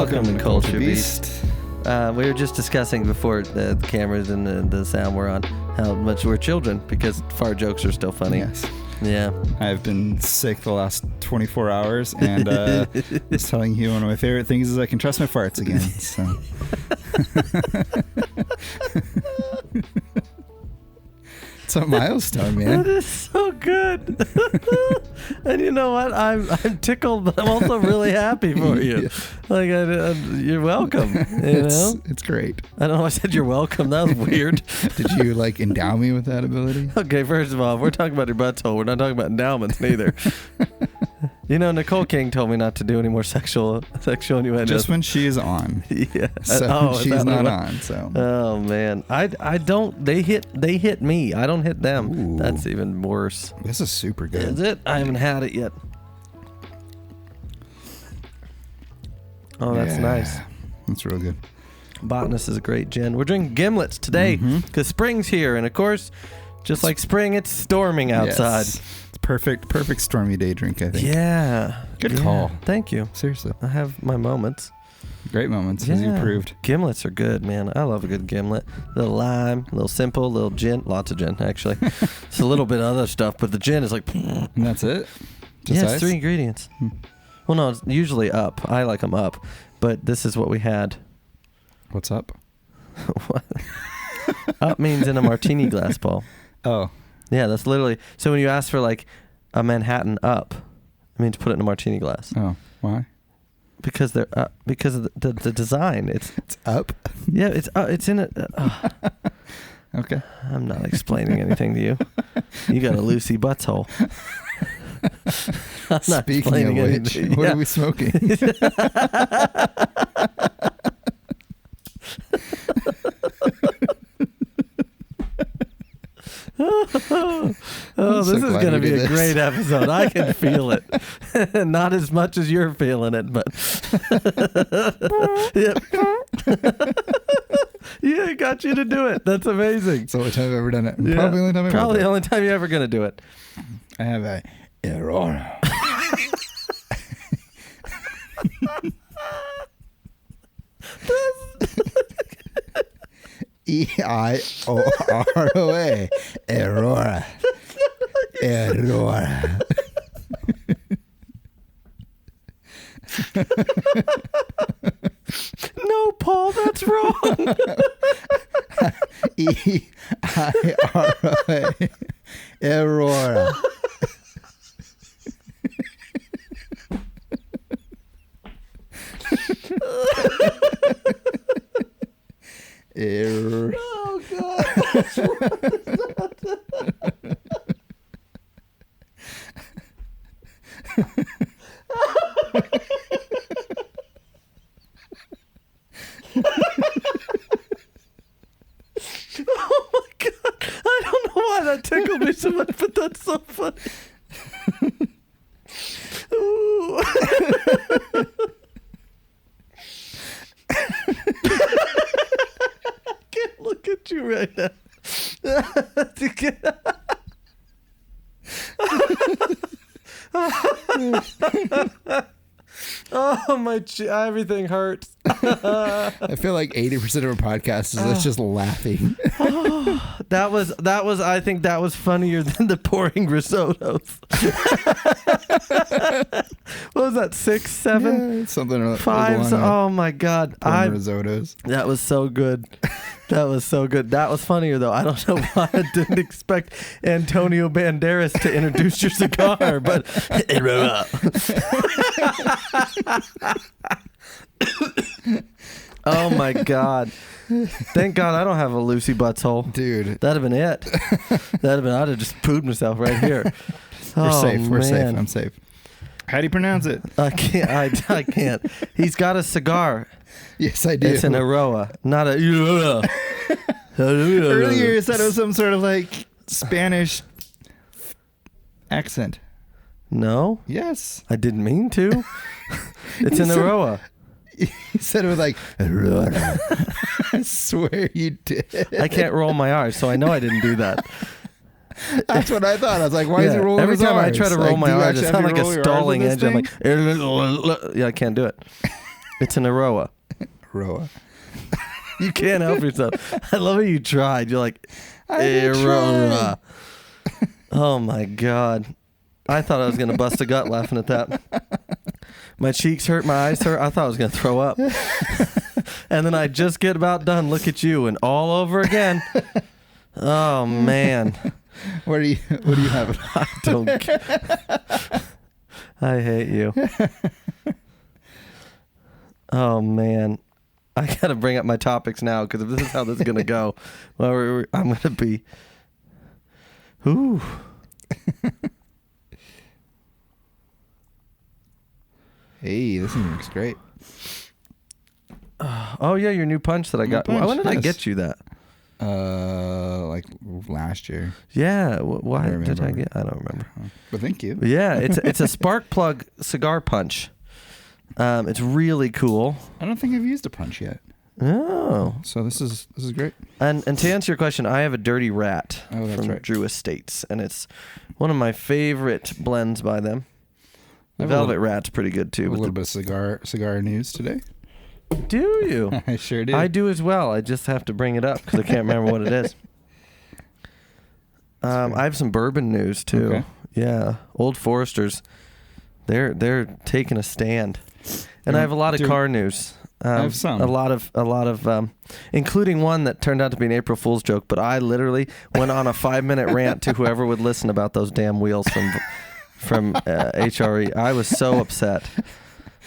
Welcome to Culture Beast. We were just discussing before the cameras and the sound were on how much we're children because fart jokes are still funny. Yes. Yeah. I've been sick the last 24 hours, and I was telling you one of my favorite things is I can trust my farts again. So. It's a milestone, man. That is so good. And you know what? I'm tickled, but I'm also really happy for you. Yeah. You're welcome. You know? It's great. I don't know. I said you're welcome. That was weird. Did you endow me with that ability? Okay, first of all, we're talking about your butthole. We're not talking about endowments neither. You know, Nicole King told me not to do any more sexual innuendos. Just when she's on. Yeah. So she's not on. So. Oh man, I don't. They hit me. I don't hit them. Ooh. That's even worse. This is super good. Is it? I haven't had it yet. Oh, that's nice. That's real good. Botanist is a great gin. We're drinking gimlets today because spring's here, and of course, just like spring, it's storming outside. Yes. It's perfect stormy day drink, I think. Yeah. Good call. Thank you. Seriously. I have my moments. Great moments, as you proved. Gimlets are good, man. I love a good gimlet. A little lime, a little simple, a little gin. Lots of gin, actually. It's a little bit of other stuff, but the gin is like... And that's it? Just it's 3 ingredients. Well, no, it's usually up. I like them up, but this is what we had. What's up? What? Up means in a martini glass, Paul. Oh. Yeah, that's literally... So when you ask for a Manhattan up, it means put it in a martini glass. Oh, why? Because they're up. Because of the design. It's up? Yeah, it's in it. Okay. I'm not explaining anything to you. You got a loosey butthole. I'm not Speaking of which, what are we smoking? This is going to be a great episode. I can feel it. Not as much as you're feeling it, but yep. Yeah, I got you to do it. That's amazing. It's the only time I've ever done it. Yeah. Probably the only time you're ever going to do it. I have a Aurora. E-I-O-R-O-A. Aurora. Aurora. No, Paul, that's wrong. E-I-R-O-A. Aurora. Oh God! Oh my God! I don't know why that tickled me so much, but that's so funny. Ooh. Look at you right now. Oh my! Everything hurts. I feel like 80% of our podcast is us just laughing. That was. I think that was funnier than the pouring risottos. What was that? 6, 7, yeah, something 5. Oh my God! Risottos. That was so good. That was so good. That was funnier though. I don't know why I didn't expect Antonio Banderas to introduce your cigar, but oh my God. Thank God I don't have a loosey butthole. Dude. That'd have been it. I'd have just pooed myself right here. We're safe. We're safe. I'm safe. How do you pronounce it? I can't. I can't. He's got a cigar. Yes, I do. It's an Aroa, not a... Earlier you said it was some sort of Spanish accent. No. Yes. I didn't mean to. It's an Aroa. You said it was Aurora. I swear you did. I can't roll my R's, so I know I didn't do that. That's what I thought. I was like, why is he rolling every his time R's? I try to roll my R's, it sounds like a stalling engine. I'm like, thing? yeah, I can't do it. It's an Aroa. Roa. You can't help yourself. I love how you tried. You're like, I Aroa. Oh my God. I thought I was going to bust a gut laughing at that. My cheeks hurt, my eyes hurt. I thought I was going to throw up. And then I just get about done, look at you, and all over again. Oh man. What do you have? I don't care. I hate you. Oh man. I got to bring up my topics now, because if this is how this is going to go, well, I'm going to be... Ooh. Hey, this one looks great. Oh yeah, your new punch that I got. Punch, When did I yes. get you that? Like last year. Yeah. Why I did I remember. get? I don't remember. But thank you. Yeah, it's a spark plug cigar punch. It's really cool. I don't think I've used a punch yet. Oh. So this is great. And to answer your question, I have a Dirty Rat Oh, that's from right. Drew Estates, and it's one of my favorite blends by them. The I have a Velvet little- Rat's pretty good A too. little With bit of cigar news today. do you? I sure did. I do as well. I just have to bring it up because I can't remember what it is. I have some bourbon news too. Okay. Yeah, Old Foresters, they're taking a stand, and I have a lot of Dude, car news. I have some. A lot of, including one that turned out to be an April Fool's joke. But I literally went on a 5-minute rant to whoever would listen about those damn wheels from HRE. I was so upset.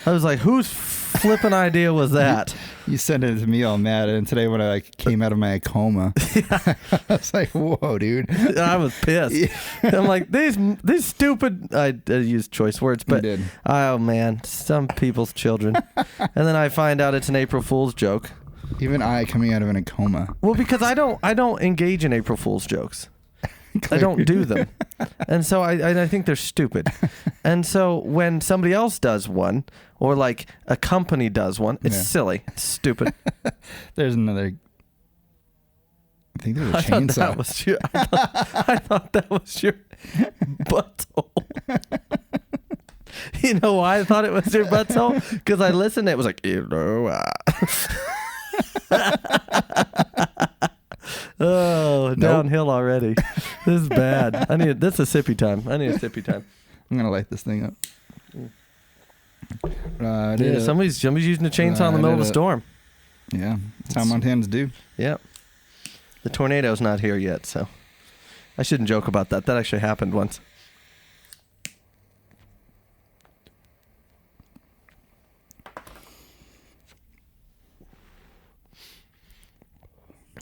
I was like, whose flipping idea was that? You sent it to me all mad, and today when I came out of my coma, I was like, "Whoa, dude!" I was pissed. I'm like, these stupid. I used choice words, You but did. oh man, some people's children. And then I find out it's an April Fool's joke. Even I coming out of a coma. Well, because I don't engage in April Fool's jokes. I don't do them. And so I think they're stupid. And so when somebody else does one, or like a company does one, it's Yeah. silly. It's stupid. There's another. I think there's a I thought chainsaw. that was your, I thought that was your butthole. You know why I thought it was your butthole? Because I listened, it was like, you know. Oh, downhill already. This is bad. This is sippy time. I need a sippy time. I'm gonna light this thing up. Yeah, somebody's using a chainsaw in the middle of a storm. Yeah, that's how Montanans do. Yep. The tornado's not here yet, so I shouldn't joke about that. That actually happened once.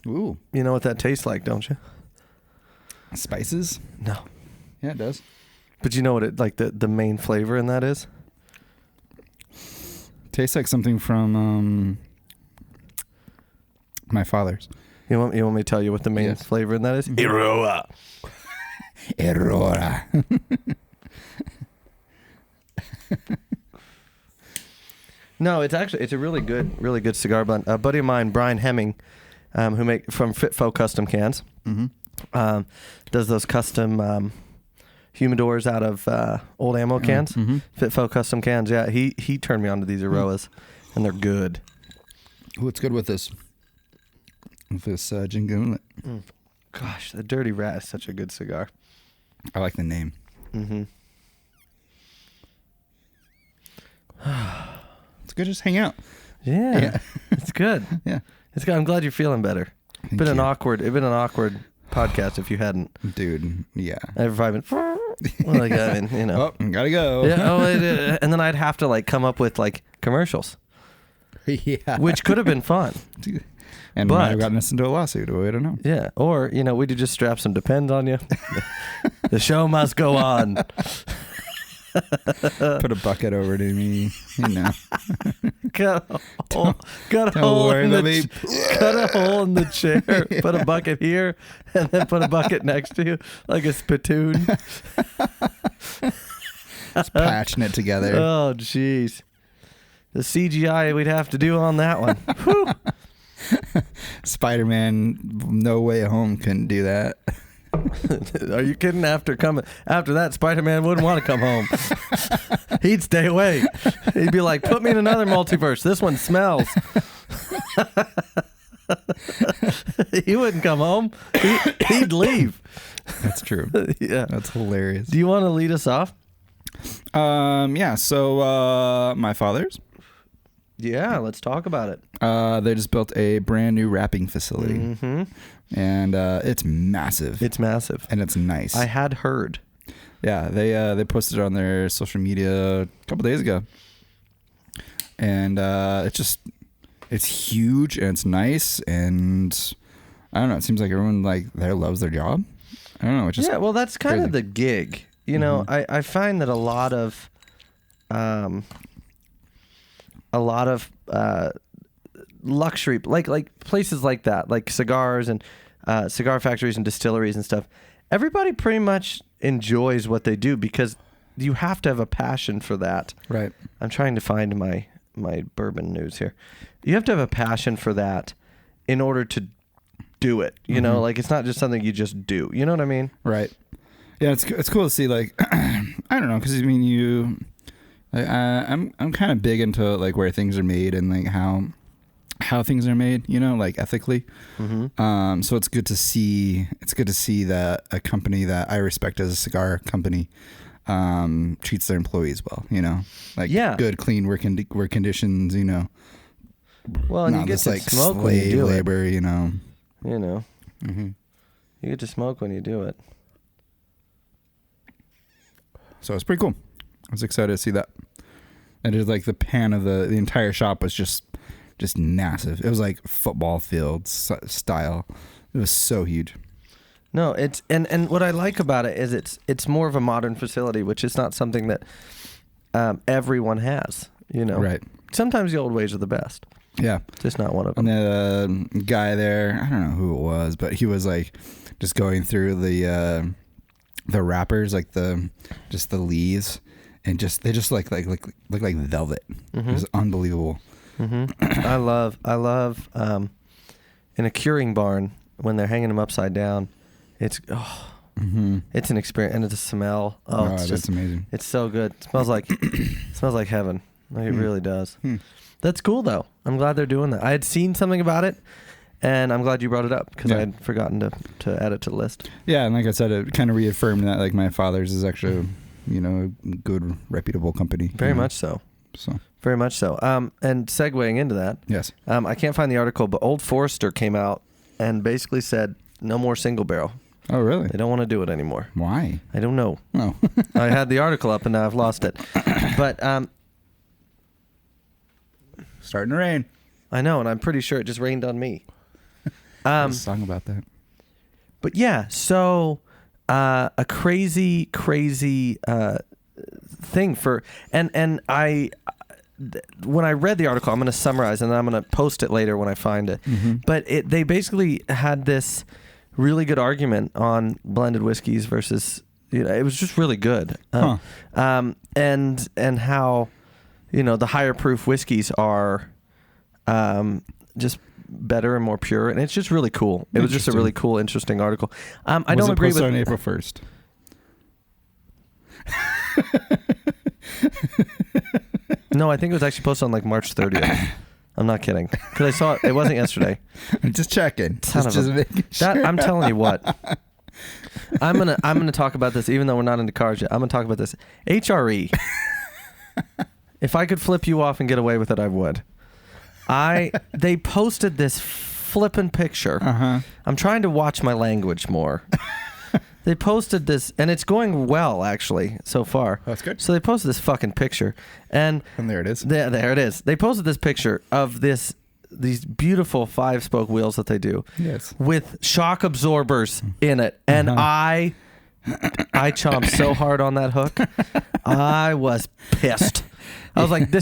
Ooh, You know what that tastes like, don't you? spices. No. Yeah, it does. But you know what the main flavor in that is? Tastes like something from My Fathers. You want me to tell you what the main Yes. flavor in that is? Aroa. Aurora. No, it's a really good cigar blend. A buddy of mine, Brian Hemming, who make from Fitfo Custom Cans, does those custom humidors out of old ammo cans. Mm-hmm. Fitfo Custom Cans. Yeah, he turned me on to these Aroas, and they're good. Ooh, it's good with this. With this gin gimlet. Gosh, the Dirty Rat is such a good cigar. I like the name. Mm-hmm. It's good. Just hang out. Yeah, it's good. Yeah. It's good. I'm glad you're feeling better. Thank It's been an you. awkward podcast if you hadn't. Dude. Yeah. Every 5 minutes. Well, like, I mean, you know. Oh, gotta go. Yeah. And then I'd have to like come up with like commercials, Yeah. which could have been fun. And But- might have gotten us into a lawsuit. I don't know. Yeah. Or, we could just strap some Depends on you. The show must go on. Put a bucket over to me. You know. Cut a hole, Don't worry about me. cut a hole in the chair. Put a bucket here, and then put a bucket next to you, like a spittoon. Just patching it together. Oh, jeez. The CGI we'd have to do on that one. Whew. Spider-Man No Way Home couldn't do that. Are you kidding? After that, Spider-Man wouldn't want to come home. He'd stay away. He'd be like, put me in another multiverse. This one smells. He wouldn't come home. He'd leave. That's true. Yeah. That's hilarious. Do you want to lead us off? Yeah. So, My Fathers. Yeah, let's talk about it. They just built a brand new wrapping facility. Mm-hmm. And it's massive. It's massive. And it's nice. I had heard. Yeah, they posted it on their social media a couple days ago. And it's huge and it's nice, and I don't know, it seems like everyone there loves their job. I don't know, it's just well, that's kind crazy. of the gig. You know, I find that a lot of luxury, like places like that, like cigars and cigar factories and distilleries and stuff, everybody pretty much enjoys what they do because you have to have a passion for that. Right. I'm trying to find my bourbon news here. You have to have a passion for that in order to do it. You know, like it's not just something you just do. You know what I mean? Right. Yeah, it's cool to see. Like, I don't know, because I mean, I'm kind of big into like where things are made and like how things are made. You know, like ethically. Mm-hmm. So it's good to see. It's good to see that a company that I respect as a cigar company treats their employees well. You know, like good, clean work conditions. You know. Well, and not you get this, to like smoke when slave you do labor. You know. You know. Mm-hmm. You get to smoke when you do it. So it's pretty cool. I was excited to see that. And it's like the pan of the entire shop was just massive. It was like football field style. It was so huge. No, it's and what I like about it is it's more of a modern facility, which is not something that everyone has. You know, right? Sometimes the old ways are the best. Yeah, just not one of them. And the guy there, I don't know who it was, but he was like just going through the wrappers, like the leaves, and they just look like velvet. Mm-hmm. It was unbelievable. Mm-hmm. I love in a curing barn when they're hanging them upside down. It's it's an experience, and it's a smell. Oh, it's just amazing. It's so good. It smells like heaven. Like it really does. That's cool though. I'm glad they're doing that. I had seen something about it, and I'm glad you brought it up because I had forgotten to add it to the list. Yeah, and like I said, it kind of reaffirmed that like My Fathers is actually a good, reputable company. Very much so. Very much so. And segueing into that, yes. I can't find the article, but Old Forester came out and basically said no more single barrel. Oh, really? They don't want to do it anymore. Why? I don't know. Oh. I had the article up and now I've lost it. But starting to rain. I know, and I'm pretty sure it just rained on me. There's a song about that. But yeah, so a crazy thing for and I when I read the article, I'm going to summarize and then I'm going to post it later when I find it. Mm-hmm. But they basically had this really good argument on blended whiskeys versus, it was just really good. And how, the higher proof whiskeys are just better and more pure, and it's just really cool. It was just a really cool, interesting article. I don't agree with on April 1st. No, I think it was actually posted on like March 30th. I'm not kidding, because I saw it. It wasn't yesterday. I'm just checking. I'm telling you what. I'm gonna talk about this, even though we're not into cars yet. I'm gonna talk about this. HRE. If I could flip you off and get away with it, I would. They posted this flippin' picture. Uh-huh. I'm trying to watch my language more. They posted this, and it's going well, actually, so far. That's good. So they posted this fucking picture. And there it is. There it is. They posted this picture of these beautiful 5-spoke wheels that they do. Yes. With shock absorbers in it. And I chomped so hard on that hook. I was pissed. I was like,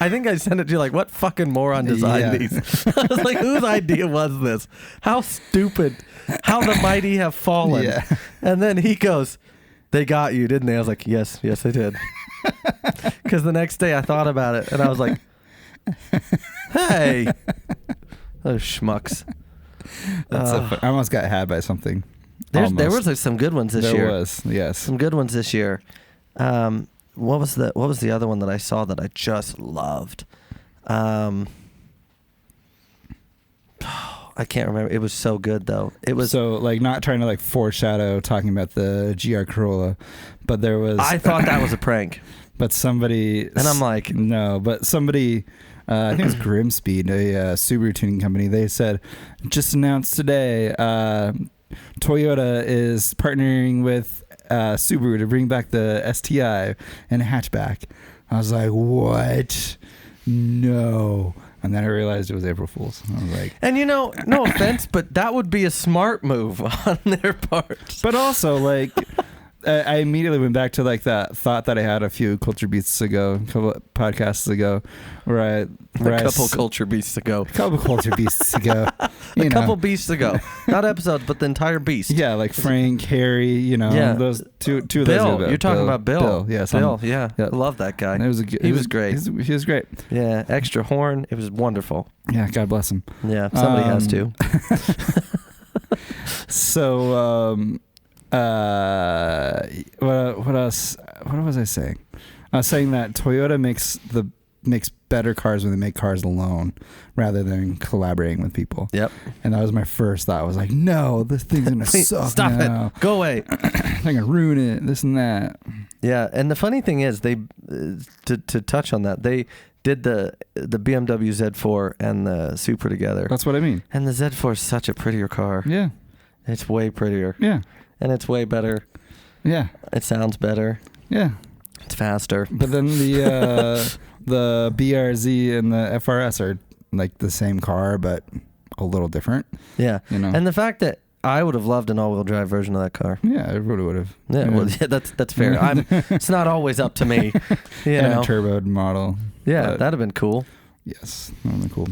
I think I sent it to you like, what fucking moron designed these? I was like, whose idea was this? How stupid. How the mighty have fallen. Yeah. And then he goes, they got you, didn't they? I was like, yes, they did. Because the next day I thought about it and I was like, hey, those schmucks. That's so fun. I almost got had by something. There was like some good ones this year. There was, yes. Some good ones this year. What was the other one that I saw that I just loved? I can't remember. It was so good though. It was so like not trying to like foreshadow talking about the GR Corolla, but there was. I thought that was a prank. But somebody, and I'm like, no, but somebody, I think it was Grimspeed, a Subaru tuning company. They said, just announced today, Toyota is partnering with Subaru to bring back the STI and a hatchback. I was like, what? No. And then I realized it was April Fool's. I was like, and no offense, but that would be a smart move on their part. But also, like, I immediately went back to like that thought that I had a few culture beasts ago, a couple podcasts ago, a couple culture beasts ago, a couple beasts ago, not episodes, but the entire beast. Yeah, like Frank, Harry, those two of those. Bill, you're talking about Bill. Yes, Bill. Yeah, I love that guy. He was great. He was great. Yeah, extra horn. It was wonderful. Yeah, God bless him. Yeah, somebody has to. So. What else? What was I saying? I was saying that Toyota makes better cars when they make cars alone rather than collaborating with people. Yep. And that was my first thought. I was like, no, this thing's gonna suck. Stop now. it. Go away. They're gonna ruin it. This and that. Yeah, and the funny thing is, they to touch on that, they did the BMW Z4 and the Supra together. That's what I mean. And the Z4 is such a prettier car. Yeah. It's way prettier. Yeah. And it's way better. Yeah. It sounds better. Yeah. It's faster. But then the BRZ and the FRS are like the same car, but a little different. Yeah. And the fact that I would have loved an all-wheel drive version of that car. Yeah, everybody would have. Yeah, well, yeah, that's fair. It's not always up to me. And a turboed model. Yeah, that'd have been cool. Yes, that would have been cool.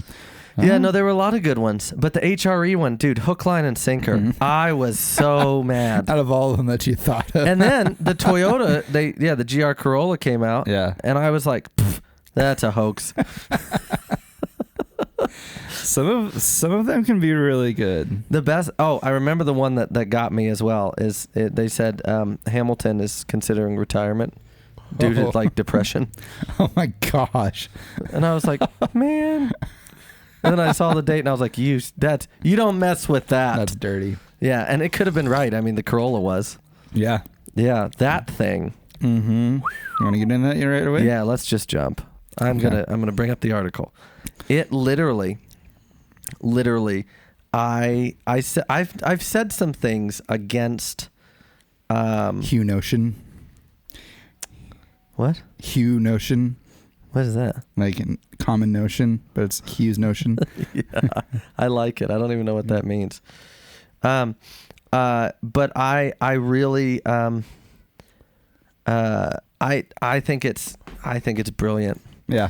Yeah, no, there were a lot of good ones. But the HRE one, dude, hook, line, and sinker. Mm-hmm. I was so mad. Out of all of them that you thought of. And then the Toyota, the GR Corolla came out. Yeah. And I was like, that's a hoax. Some of them can be really good. The best. Oh, I remember the one that got me as well. They said Hamilton is considering retirement due to like depression. Oh my gosh! And I was like, man. And then I saw the date and I was like, you don't mess with that. That's dirty. Yeah, and it could have been right. I mean, the Corolla was. Yeah. Yeah, that thing. Mm-hmm. You want to get in that right away? Yeah, let's just jump. I'm gonna bring up the article. It literally, I've said some things against Hugh Notion. What? Hugh Notion. What is that? Like a common notion, but it's Hugh's Notion. Yeah, I like it. I don't even know what that means. But I really I think it's brilliant. Yeah.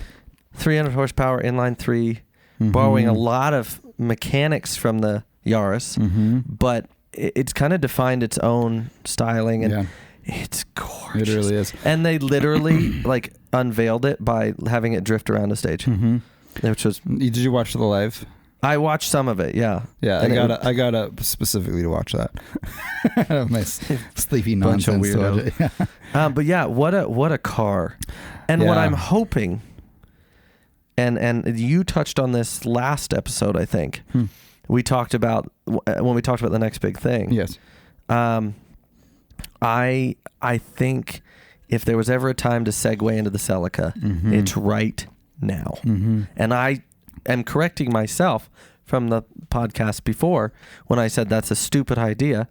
300 horsepower inline 3, borrowing a lot of mechanics from the Yaris, but it's kind of defined its own styling, and it's gorgeous. It really is. And they literally like unveiled it by having it drift around a stage, which was. Did you watch the live? I watched some of it. Yeah. Yeah, I got up specifically to watch that. My sleepy nonsense. But yeah, what a car, and what I'm hoping. And you touched on this last episode, I think. We talked about when we talked about the next big thing. Yes. I think if there was ever a time to segue into the Celica, it's right now. And I am correcting myself from the podcast before when I said that's a stupid idea.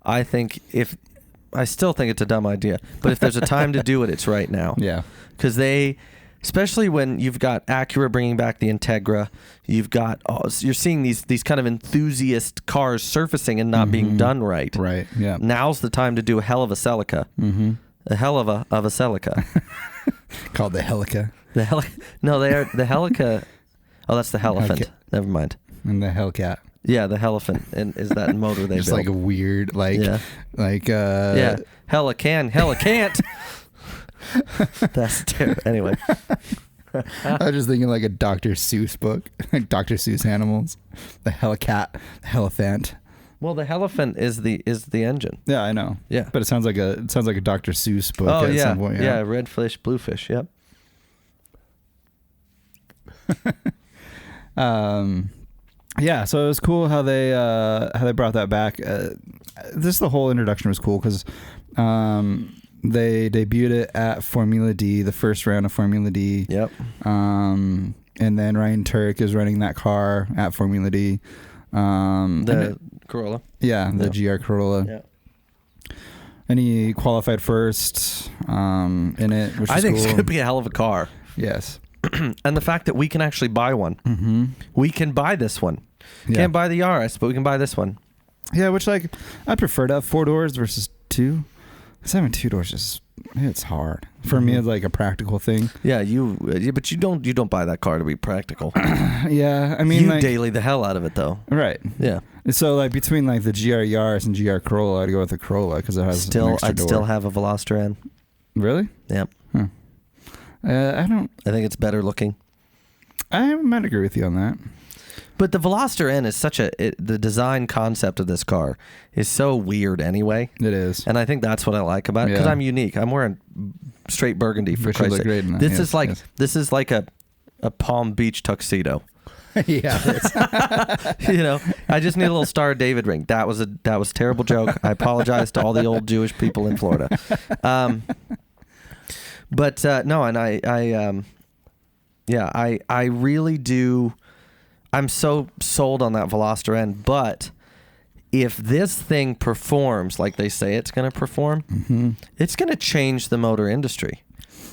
I still think it's a dumb idea, but if there's a time to do it, it's right now. Yeah. Because especially when you've got Acura bringing back the Integra, you're seeing these kind of enthusiast cars surfacing and not being done right. Right. Yeah. Now's the time to do a hell of a Celica. A hell of a Celica. Called the Helica. No, they are the Helica. Oh, that's the Helephant. Never mind. And the Hellcat. Yeah, the Helephant is that motor they just built. like a weird Hella can't. That's terrible. Anyway. I was just thinking like a Dr. Seuss book, like Dr. Seuss animals, the Helicat, the Helephant, Well, the elephant is the engine. Yeah, I know. Yeah, but it sounds like a Dr. Seuss book. Oh, at some point. Yeah, red fish, blue fish. Yep. Yeah, so it was cool how they brought that back. The whole introduction was cool because they debuted it at Formula D, the first round of Formula D. Yep. And then Ryan Turk is running that car at Formula D. The Corolla. Yeah, the GR Corolla. Yeah. And he qualified first in it, which I think cool. it's going to be a hell of a car. Yes. And the fact that we can actually buy one. Mm-hmm. We can buy this one. Yeah. Can't buy the Yaris, but we can buy this one. Yeah, which I prefer to have 4 doors versus 2. Because having 2 doors it's hard. For me, it's like a practical thing. Yeah, but you don't buy that car to be practical. Yeah, I mean, you daily the hell out of it though. Right. Yeah. So like between like the GR Yaris and GR Corolla, I'd go with the Corolla because it has an extra door. Still have a Veloster N. Really? Yep. Huh. I think it's better looking. I might agree with you on that. But the Veloster N is the design concept of this car is so weird anyway. It is. And I think that's what I like about it because I'm unique. I'm wearing straight burgundy for Christ's sake. This is like a Palm Beach tuxedo. Yeah. I just need a little Star of David ring. That was a terrible joke. I apologize to all the old Jewish people in Florida. But no, and I really do. I'm so sold on that Veloster N, but if this thing performs like they say it's going to perform, it's going to change the motor industry.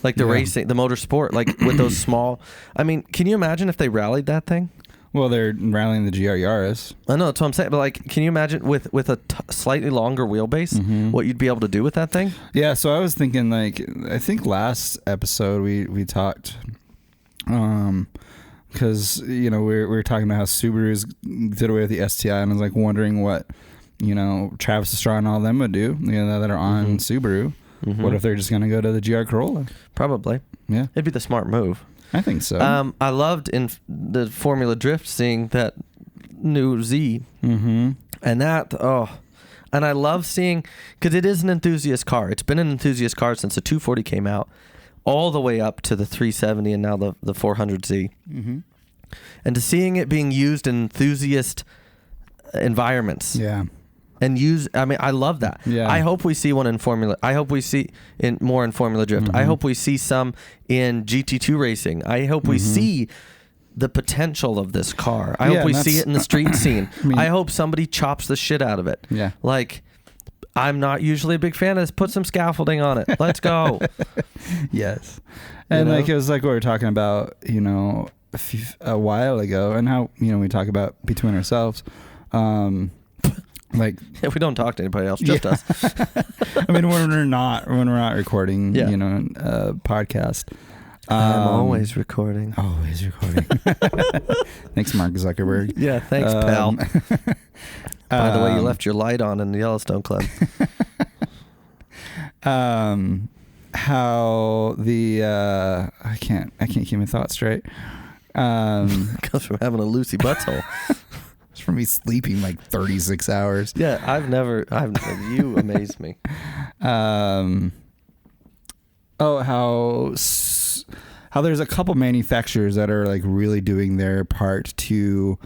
Like the racing, the motorsport, like with those small. I mean, can you imagine if they rallied that thing? Well, they're rallying the GR Yaris. I know, that's what I'm saying. But like, can you imagine with a slightly longer wheelbase, what you'd be able to do with that thing? Yeah. So I was thinking, like, I think last episode we talked, because we were talking about how Subarus did away with the STI, and I was like wondering what Travis Estrada and all them would do, that are on Subaru. What if they're just going to go to the GR Corolla? Probably. Yeah. It'd be the smart move. I think so. I loved in the Formula Drift seeing that new Z. And that, and I love seeing, because it is an enthusiast car. It's been an enthusiast car since the 240 came out, all the way up to the 370 and now the 400Z. And to seeing it being used in enthusiast environments. Yeah. And I love that. Yeah. I hope we see one in Formula. I hope we see more in Formula Drift. I hope we see some in GT2 racing. I hope we see the potential of this car. I hope we see it in the street scene. I hope somebody chops the shit out of it. Yeah. Like, I'm not usually a big fan of this. Put some scaffolding on it. Let's go. Yes. And like it was like what we were talking about, a while ago, and how we talk about between ourselves. Like we don't talk to anybody else, just us. I mean, when we're not recording, podcast. I'm always recording. Always recording. Thanks, Mark Zuckerberg. Yeah, thanks, pal. By the way, you left your light on in the Yellowstone Club. How the I can't keep my thoughts straight. Comes from having a loosey butthole. It's from me sleeping like 36 hours. Yeah, you amaze me. How there's a couple manufacturers that are like really doing their part to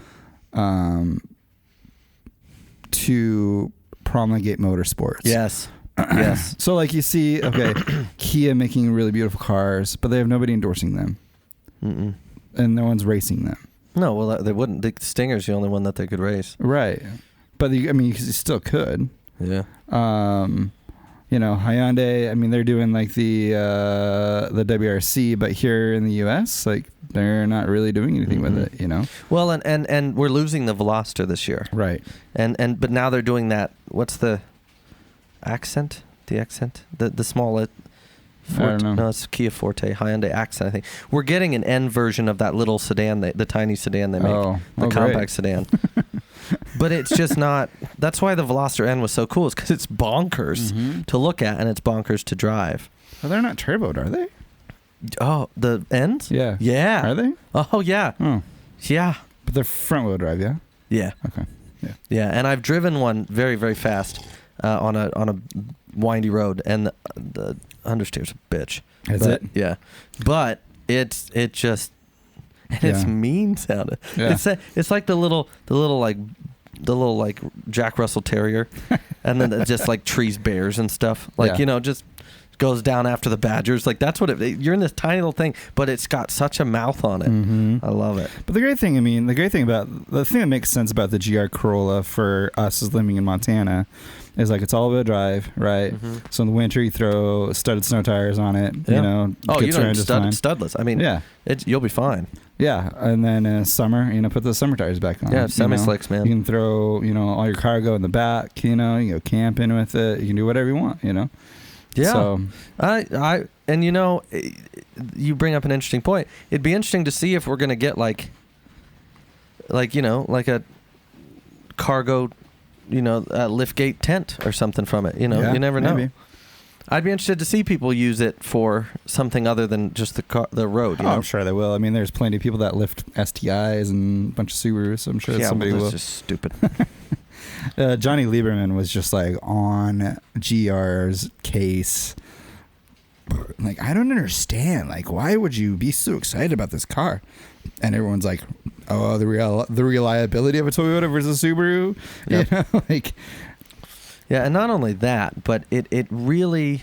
promulgate motorsports. Yes. Yes. So like you see, Kia making really beautiful cars, but they have nobody endorsing them. And no one's racing them. No, well, they wouldn't. The Stinger's the only one that they could race. Right. But, you still could. Yeah. Hyundai, they're doing like the WRC, but here in the U.S., like, they're not really doing anything with it, Well, and we're losing the Veloster this year. Right. But now they're doing that, what's the Accent? The Accent? The small... I don't know. No, it's Kia Forte, Hyundai Accent, I think. We're getting an N version of that little sedan, the tiny sedan they make, the compact sedan. But it's just not. That's why the Veloster N was so cool. Is because it's bonkers to look at and it's bonkers to drive. Well, they're not turboed, are they? Oh, the N's? Yeah. Yeah. Are they? Oh, yeah. Oh. Yeah. But they're front wheel drive, yeah? Yeah. Okay. Yeah, and I've driven one very, very fast on a windy road, and the understeer's a bitch. Is it? Yeah, but it's mean sounding. Yeah. It's like the little Jack Russell Terrier, and then it just like trees bears and stuff. Like just goes down after the badgers. Like that's what you're in this tiny little thing, but it's got such a mouth on it. Mm-hmm. I love it. But the thing that makes sense about the GR Corolla for us as living in Montana is like it's all-wheel drive, right? Mm-hmm. So in the winter you throw studded snow tires on it. You know, you don't studless. I mean, you'll be fine. Yeah, and then summer, put the summer tires back on. Yeah, semi-slicks, man. You can throw, all your cargo in the back. You can go camping with it. You can do whatever you want. Yeah. So, you bring up an interesting point. It'd be interesting to see if we're gonna get like a cargo, liftgate tent or something from it. You never know. Maybe. I'd be interested to see people use it for something other than just the road. I'm sure they will. I mean, there's plenty of people that lift STIs and a bunch of Subarus. So I'm sure somebody will. That's just stupid. Johnny Lieberman was just like on GR's case. Like, I don't understand. Like, why would you be so excited about this car? And everyone's like, oh, the reliability of a Toyota versus a Subaru. Yep. Yeah, and not only that, but it really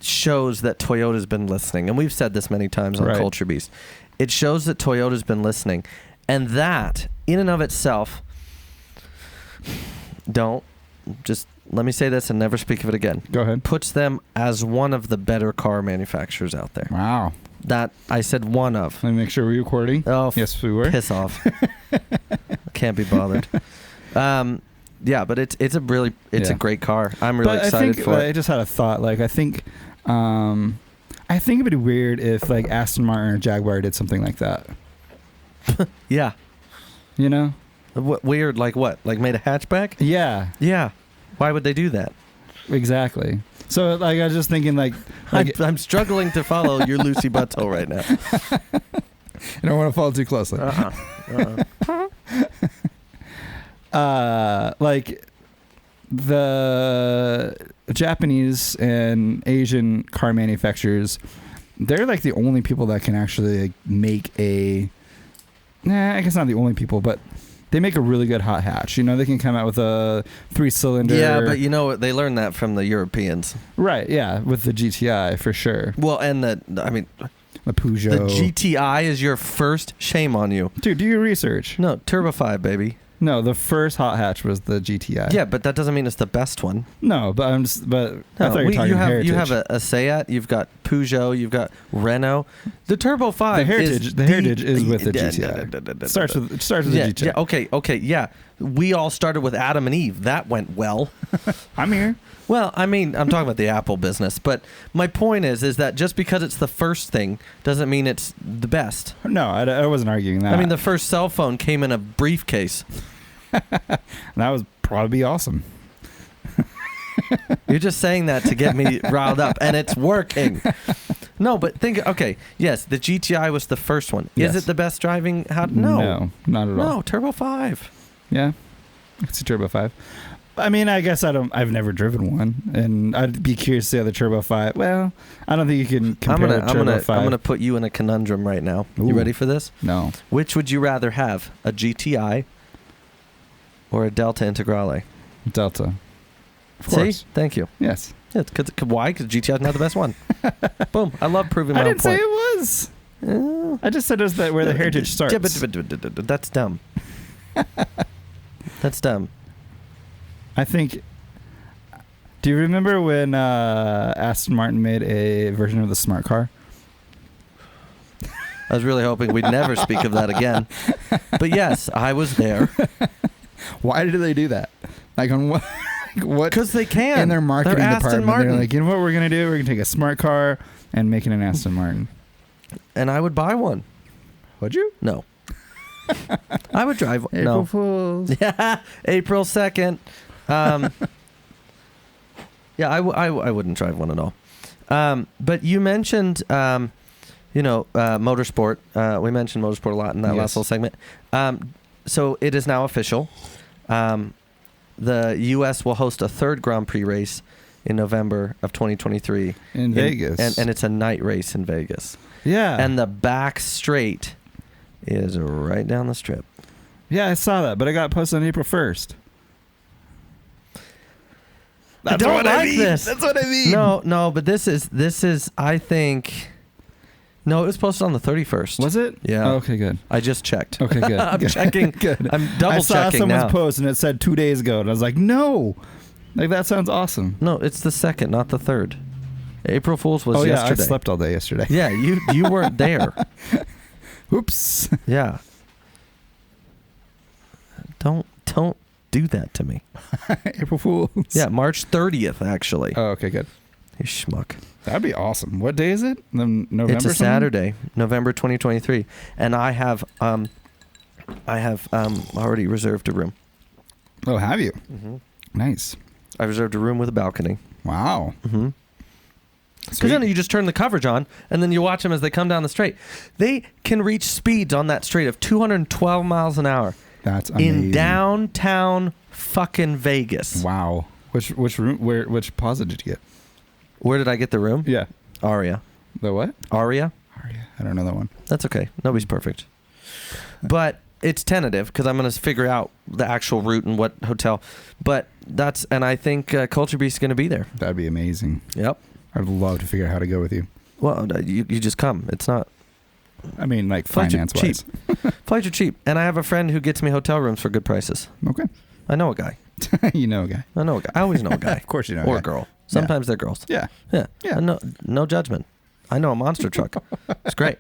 shows that Toyota's been listening. And we've said this many times on Culture Beast. It shows that Toyota's been listening. And that, in and of itself, let me say this and never speak of it again. Go ahead. Puts them as one of the better car manufacturers out there. Wow. That I said one of. Let me make sure we're recording. Oh, yes, we were. Piss off. Can't be bothered. Yeah, but it's a great car. I'm really excited for it. I just had a thought. Like, I think it'd be weird if like Aston Martin or Jaguar did something like that. Yeah. Weird, like what? Like made a hatchback? Yeah. Yeah. Why would they do that? Exactly. So like I was just thinking like I'm struggling to follow your Lucy Butthole right now. I don't want to follow too closely. Like the Japanese and Asian car manufacturers, they're like the only people that can actually like make I guess not the only people, but they make a really good hot hatch. They can come out with a 3-cylinder. Yeah, but they learned that from the Europeans. Right, yeah, with the GTI for sure. Well, and the Peugeot. The GTI is your first. Shame on you. Dude, do your research. No, Turbo 5, baby. No, the first hot hatch was the GTI. Yeah, but that doesn't mean it's the best one. No, but I thought you were talking Heritage. You have a Seat, you've got Peugeot, you've got Renault. The Turbo 5 the Heritage is with the GTI. It starts with the GTI. Yeah, okay, yeah. We all started with Adam and Eve. That went well. I'm here. Well, I mean, I'm talking about the Apple business, but my point is that just because it's the first thing doesn't mean it's the best. No, I wasn't arguing that. I mean, the first cell phone came in a briefcase. That would probably be awesome. You're just saying that to get me riled up, and it's working. No, but yes, the GTI was the first one. Yes. Is it the best driving? No, not at all. No, Turbo 5. Yeah, it's a Turbo 5. I mean, I guess I've never driven one, and I'd be curious to see how the Turbo 5. Well, I don't think you can compare the Turbo 5. I'm gonna put you in a conundrum right now. Ooh. You ready for this? No. Which would you rather have, a GTI or a Delta Integrale? Delta. Of course. See? Thank you. Yes. Yeah, why? Because GTI is not the best one. Boom. I love proving my own point. I didn't say it was. I just said it was where the Heritage starts. Yeah, but that's dumb. That's dumb. I think. Do you remember when Aston Martin made a version of the smart car? I was really hoping we'd never speak of that again. But yes, I was there. Why did they do that? Like on what? Because they can. In their marketing department, Martin. They're like, you know what we're gonna do? We're gonna take a smart car and make it an Aston Martin. And I would buy one. Would you? No. I would drive one. April Fools. Yeah, April 2nd. Yeah, I wouldn't drive one at all. But you mentioned motorsport. We mentioned motorsport a lot in that last little segment. So it is now official. The U.S. will host a third Grand Prix race in November of 2023 in Vegas, and it's a night race in Vegas. Yeah, and the back straight is right down the strip. Yeah, I saw that, but it got posted on April 1st. I don't like this. That's what I mean. No, but this is I think. No, it was posted on the 31st. Was it? Yeah. Oh, okay, good. I just checked. Okay, good. I'm checking. Good. I'm double checking now. I saw someone's post and it said 2 days ago, and I was like, no. Like, that sounds awesome. No, it's the 2nd, not the 3rd. April Fool's was yesterday. I slept all day yesterday. Yeah, you weren't there. Oops. Yeah. Don't do that to me. April Fools. Yeah, March 30th, actually. Oh, okay, good. You schmuck. That'd be awesome. What day is it? November. It's a Saturday, November 2023, and I have already reserved a room. Oh, have you? Mm-hmm. Nice. I reserved a room with a balcony. Wow. Mm-hmm. Because then you just turn the coverage on, and then you watch them as they come down the straight. They can reach speeds on that straight of 212 miles an hour. That's amazing. In downtown fucking Vegas. Wow. Which room? Which plaza did you get? Where did I get the room? Yeah. Aria. The what? Aria. I don't know that one. That's okay. Nobody's perfect. But it's tentative because I'm going to figure out the actual route and what hotel. But and I think Culture Beast is going to be there. That'd be amazing. Yep. I'd love to figure out how to go with you. Well, you just come. It's not. I mean, like, flights finance-wise. are cheap. Flights are cheap. And I have a friend who gets me hotel rooms for good prices. Okay. I know a guy. You know a guy. I know a guy. I always know a guy. Of course you know a or guy. a girl. Sometimes they're girls. Yeah. Yeah. Yeah. No judgment. I know a monster truck. It's great.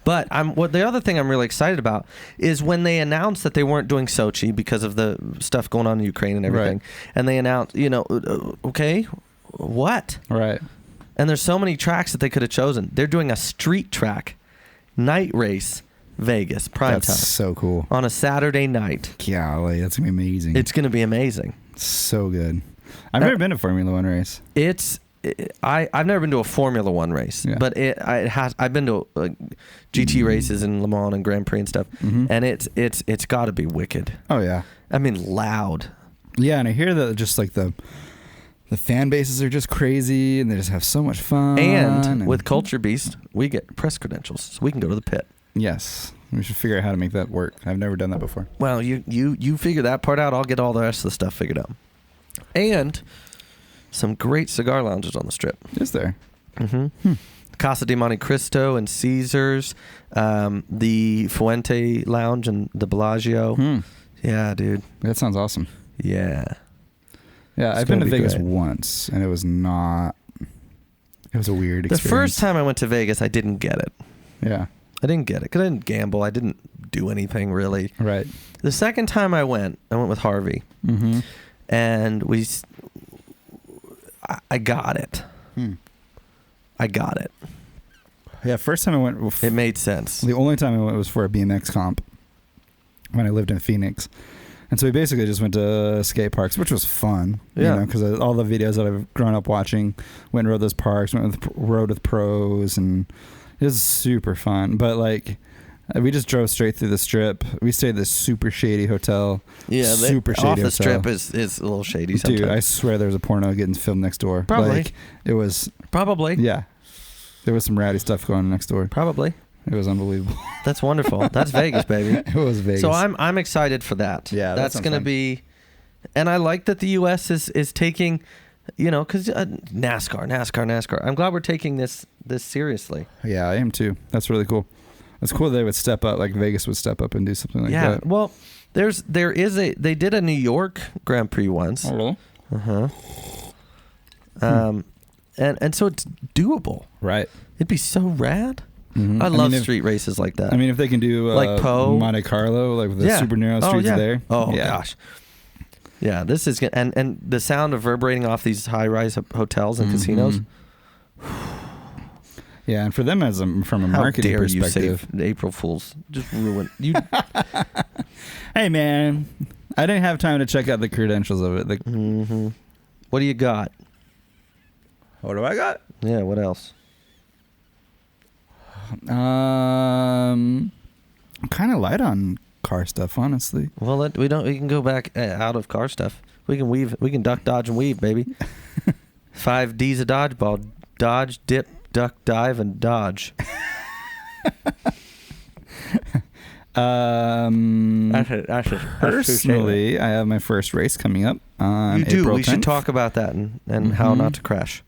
But the other thing I'm really excited about is when they announced that they weren't doing Sochi because of the stuff going on in Ukraine and everything. Right. And they announced, okay, what? Right. And there's so many tracks that they could have chosen. They're doing a street track, night race, Vegas, prime time. That's so cool. On a Saturday night. Golly, that's going to be amazing. It's going to be amazing. So good. I've never been to Formula One race. I've never been to a Formula One race, but I've been to GT races in Le Mans and Grand Prix and stuff, and it's got to be wicked. Oh yeah, I mean loud. Yeah, and I hear that just like the fan bases are just crazy, and they just have so much fun. And with Culture Beast, we get press credentials, so we can go to the pit. Yes, we should figure out how to make that work. I've never done that before. Well, you figure that part out. I'll get all the rest of the stuff figured out. And some great cigar lounges on the strip. Is there? Mm-hmm. Casa de Monte Cristo and Caesars, the Fuente Lounge and the Bellagio. Yeah, dude. That sounds awesome. Yeah. Yeah, I've been to Vegas once, and it was not... It was a weird experience. The first time I went to Vegas, I didn't get it. Yeah. I didn't get it because I didn't gamble. I didn't do anything really. Right. The second time I went with Harvey, and I got it. I got it. Yeah, first time I went... It made sense. The only time I went was for a BMX comp when I lived in Phoenix. And so we basically just went to skate parks, which was fun. Yeah. You know, because all the videos that I've grown up watching, went and rode those parks, rode with pros, and it was super fun. But like, we just drove straight through the strip. We stayed at this super shady hotel. Yeah, super shady off the hotel. Strip is a little shady sometimes. Dude, I swear there was a porno getting filmed next door. Probably. Like, it was... Probably. Yeah. There was some ratty stuff going on next door. Probably. It was unbelievable. That's wonderful. That's Vegas, baby. It was Vegas. So I'm excited for that. Yeah, that's going to be... And I like that the U.S. is taking... because NASCAR. I'm glad we're taking this seriously. Yeah, I am too. That's really cool. It's cool they would step up, like Vegas would step up and do something like that. Yeah, well, they did a New York Grand Prix once. Oh, really? And so it's doable. Right. It'd be so rad. Mm-hmm. I love street races like that. I mean, if they can do like Poe, Monte Carlo, like with the Super narrow streets there. Oh gosh. Yeah, this is good. And the sound reverberating off these high-rise hotels and casinos. Yeah, and for them from a marketing perspective, you say April Fools just ruin you. Hey man, I didn't have time to check out the credentials of it. What do you got? What do I got? Yeah, what else? I'm kind of light on car stuff, honestly. Well, we can go back out of car stuff. We can weave. We can duck, dodge, and weave, baby. 5 D's of dodgeball: dodge, dip, duck, dive, and dodge. Personally, I have my first race coming up on You do. April We 10th. should talk about that and how not to crash.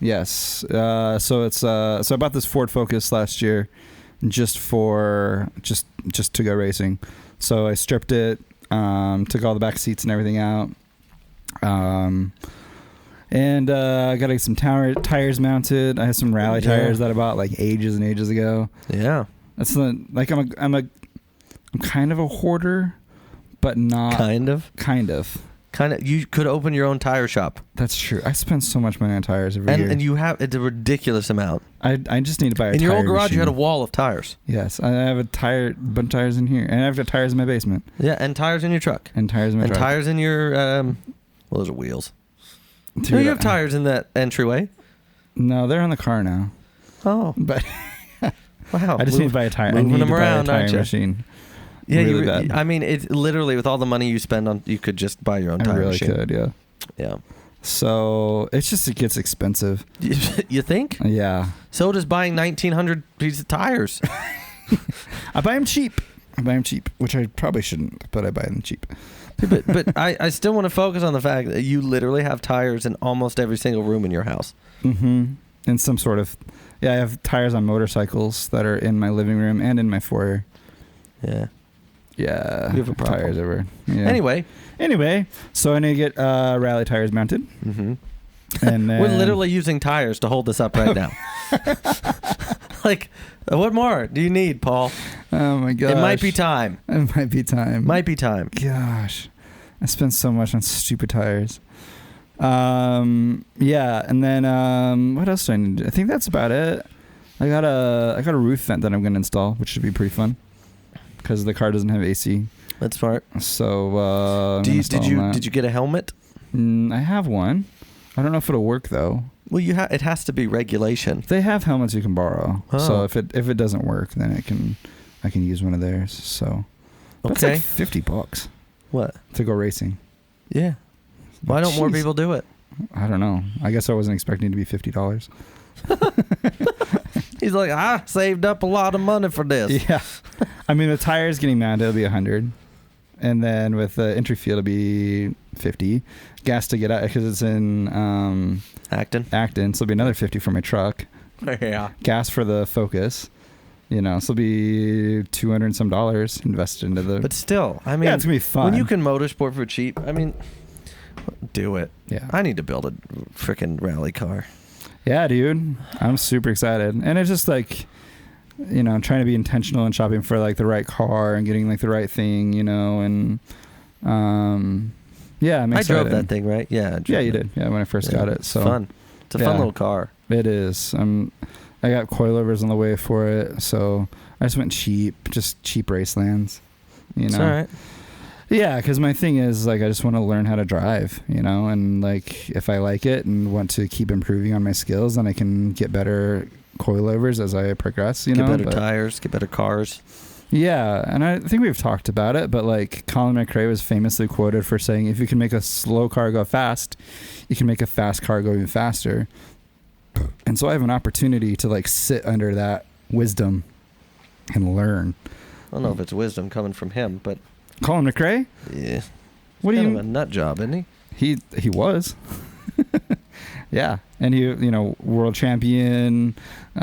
Yes. So it's so I bought this Ford Focus last year, just to go racing. So I stripped it, took all the back seats and everything out, and I got some tires mounted. I have some rally tires that I bought like ages and ages ago. Yeah. That's like I'm kind of a hoarder, but not Kind of. You could open your own tire shop. That's true. I spend so much money on tires every year. And you have it's a ridiculous amount. I just need to buy a tire in your old garage. machine. You had a wall of tires. Yes, I have a bunch of tires in here, and I have tires in my basement. Yeah, and tires in your truck. And tires in my truck. Tires in your well, those are wheels. Dude, No, you have tires in that entryway. No, they're on the car now. Oh, But wow! I just need to buy a tire. Moving I need them to around, buy a aren't tire you? machine. Yeah, really bad. I mean, it's literally with all the money you spend on, you could just buy your own tire I really machine. could, yeah. Yeah. So it gets expensive. You think? Yeah. So does buying 1,900 pieces of tires. I buy them cheap, which I probably shouldn't, but I buy them cheap. but I still want to focus on the fact that you literally have tires in almost every single room in your house. Mm-hmm. And some sort of, I have tires on motorcycles that are in my living room and in my foyer. Yeah. Yeah. You have a problem. Tires everywhere. Yeah. Anyway, so I need to get rally tires mounted. mm-hmm. And then, we're literally using tires to hold this up right now. Like, what more do you need, Paul? Oh my gosh. It might be time. Might be time. Gosh, I spent so much on stupid tires. Yeah, and then what else do I need? I think that's about it. I got a roof vent that I'm gonna install, which should be pretty fun because the car doesn't have AC. That's smart. So did you get a helmet? I have one. I don't know if it'll work though. Well, it has to be regulation. They have helmets you can borrow. Oh. So if it doesn't work, then I can use one of theirs. So that's Okay. like $50 What? to go racing. Yeah. Why don't more Jeez. people do it? I don't know. I guess I wasn't expecting it to be $50. He's like, I saved up a lot of money for this. Yeah. I mean, the tires getting mounted, it'll be $100. And then with the entry fee, it'll be $50. Gas to get out, because it's in Acton. so it'll be another $50 for my truck. Yeah. Gas for the Focus. So it'll be $200 and some invested into the... But still, I mean, yeah, it's going to be fun. when you can motorsport for cheap, I mean, do it. Yeah. I need to build a freaking rally car. Yeah, dude. I'm super excited. And it's just like, trying to be intentional and shopping for like the right car and getting like the right thing, and yeah, I'm I excited. drove that thing, right? Yeah. Yeah, you did. Yeah, when I first got it. So it's fun. It's a fun little car. It is. I got coilovers on the way for it, so I just went cheap Racelands. It's all right. Yeah, because my thing is like I just want to learn how to drive, and like if I like it and want to keep improving on my skills, then I can get better coilovers as I progress. Get better tires, get better cars. Yeah, and I think we've talked about it, but like Colin McRae was famously quoted for saying, if you can make a slow car go fast, you can make a fast car go even faster. And so I have an opportunity to like sit under that wisdom and learn. I don't know if it's wisdom coming from him, but Colin McRae? yeah. What do you? Kind of a nut job, isn't he? He was. Yeah, and he world champion, one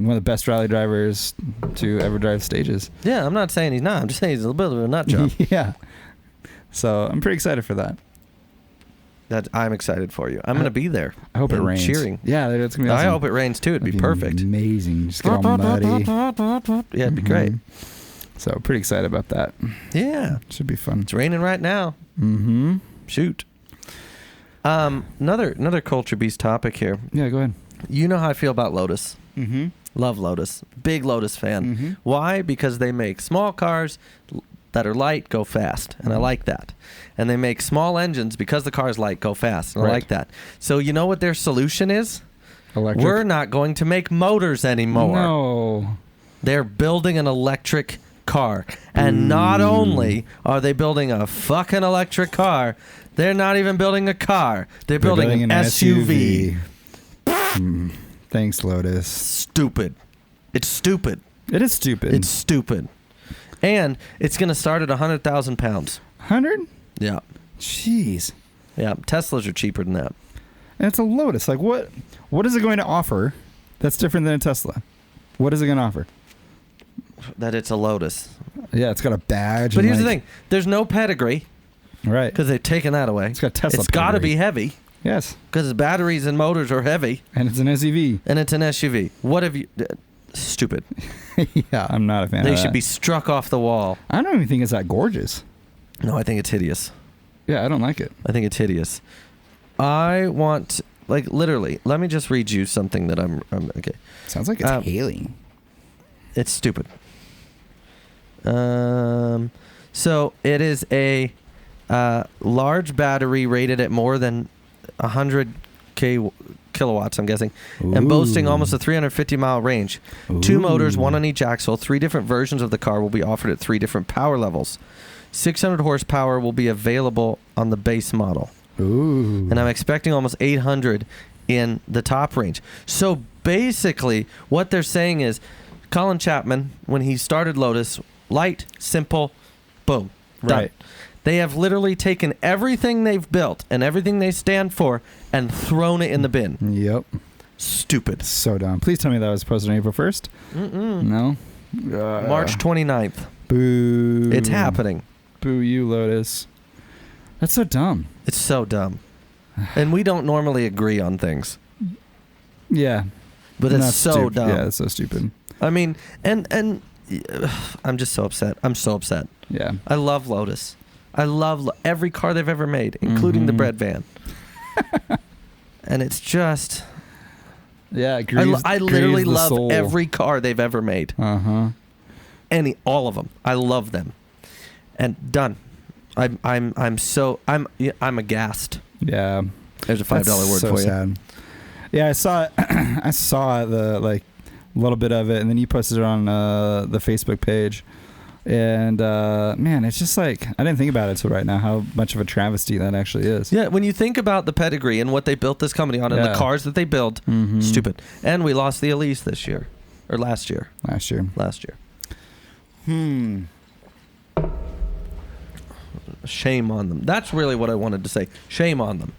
of the best rally drivers to ever drive stages. Yeah, I'm not saying he's not. I'm just saying he's a little bit of a nut job. Yeah. So I'm pretty excited for that. I'm excited for you. I'm going to be there. I hope it and rains. Cheering. Yeah, it's gonna be awesome. I hope it rains too. It'd be perfect. Amazing. Just get all muddy. Yeah, it'd be great. So pretty excited about that. Yeah, Should be fun. it's raining right now. Mm-hmm. Shoot. Another Culture Beast topic here. Yeah, go ahead. You know how I feel about Lotus. Mm-hmm. Love Lotus. Big Lotus fan. Mm-hmm. Why? Because they make small cars that are light go fast, and I like that. And they make small engines because the car's light go fast, and I Right. like that. So you know what their solution is? Electric? We're not going to make motors anymore. No. They're building an electric car. And not only are they building a fucking electric car, they're not even building a car. They're building an SUV. Thanks, Lotus. Stupid. It's stupid. It is stupid. It's stupid. And it's going to start at 100,000 pounds. 100? Yeah. Jeez. Yeah. Teslas are cheaper than that. And it's a Lotus. Like, what is it going to offer that's different than a Tesla? What is it going to offer? That it's a Lotus. Yeah, it's got a badge. But here's the thing. There's no pedigree. Right. Because they've taken that away. It's got Tesla It's got to be heavy. Yes. Because batteries and motors are heavy. And it's an SUV. And it's an SUV. What have you... stupid. Yeah, I'm not a fan of that. They should be struck off the wall. I don't even think it's that gorgeous. No, I think it's hideous. Yeah, I don't like it. I think it's hideous. I want... Like, literally, let me just read you something that I'm okay. Sounds like it's hailing. It's stupid. So it is a large battery rated at more than 100 kilowatts, I'm guessing, and boasting almost a 350-mile range. Ooh. 2 motors, 1 on each axle. 3 different versions of the car will be offered at 3 different power levels. 600 horsepower will be available on the base model. Ooh. And I'm expecting almost 800 in the top range. So basically, what they're saying is, Colin Chapman, when he started Lotus, light, simple, boom, done. Right. They have literally taken everything they've built and everything they stand for and thrown it in the bin. Yep. Stupid. So dumb. Please tell me that was posted on April 1st. No? March 29th. Boo. It's happening. Boo you, Lotus. That's so dumb. It's so dumb. And we don't normally agree on things. Yeah. But it's so dumb. Yeah, it's so stupid. I mean, and I'm just so upset. I'm so upset. Yeah. I love Lotus. I love every car they've ever made, including the bread van. And it's just... Yeah, I literally love every car they've ever made. Uh-huh. All of them. I love them. And done. I'm aghast. Yeah. There's a $5 word so for you. Sad. Yeah, I saw it. I saw the a little bit of it, and then you posted it on the Facebook page. And man, it's just like I didn't think about it till right now how much of a travesty that actually is. Yeah, when you think about the pedigree and what they built this company on and the cars that they build, stupid. And we lost the Elise this year, or last year. Last year. Shame on them. That's really what I wanted to say. Shame on them.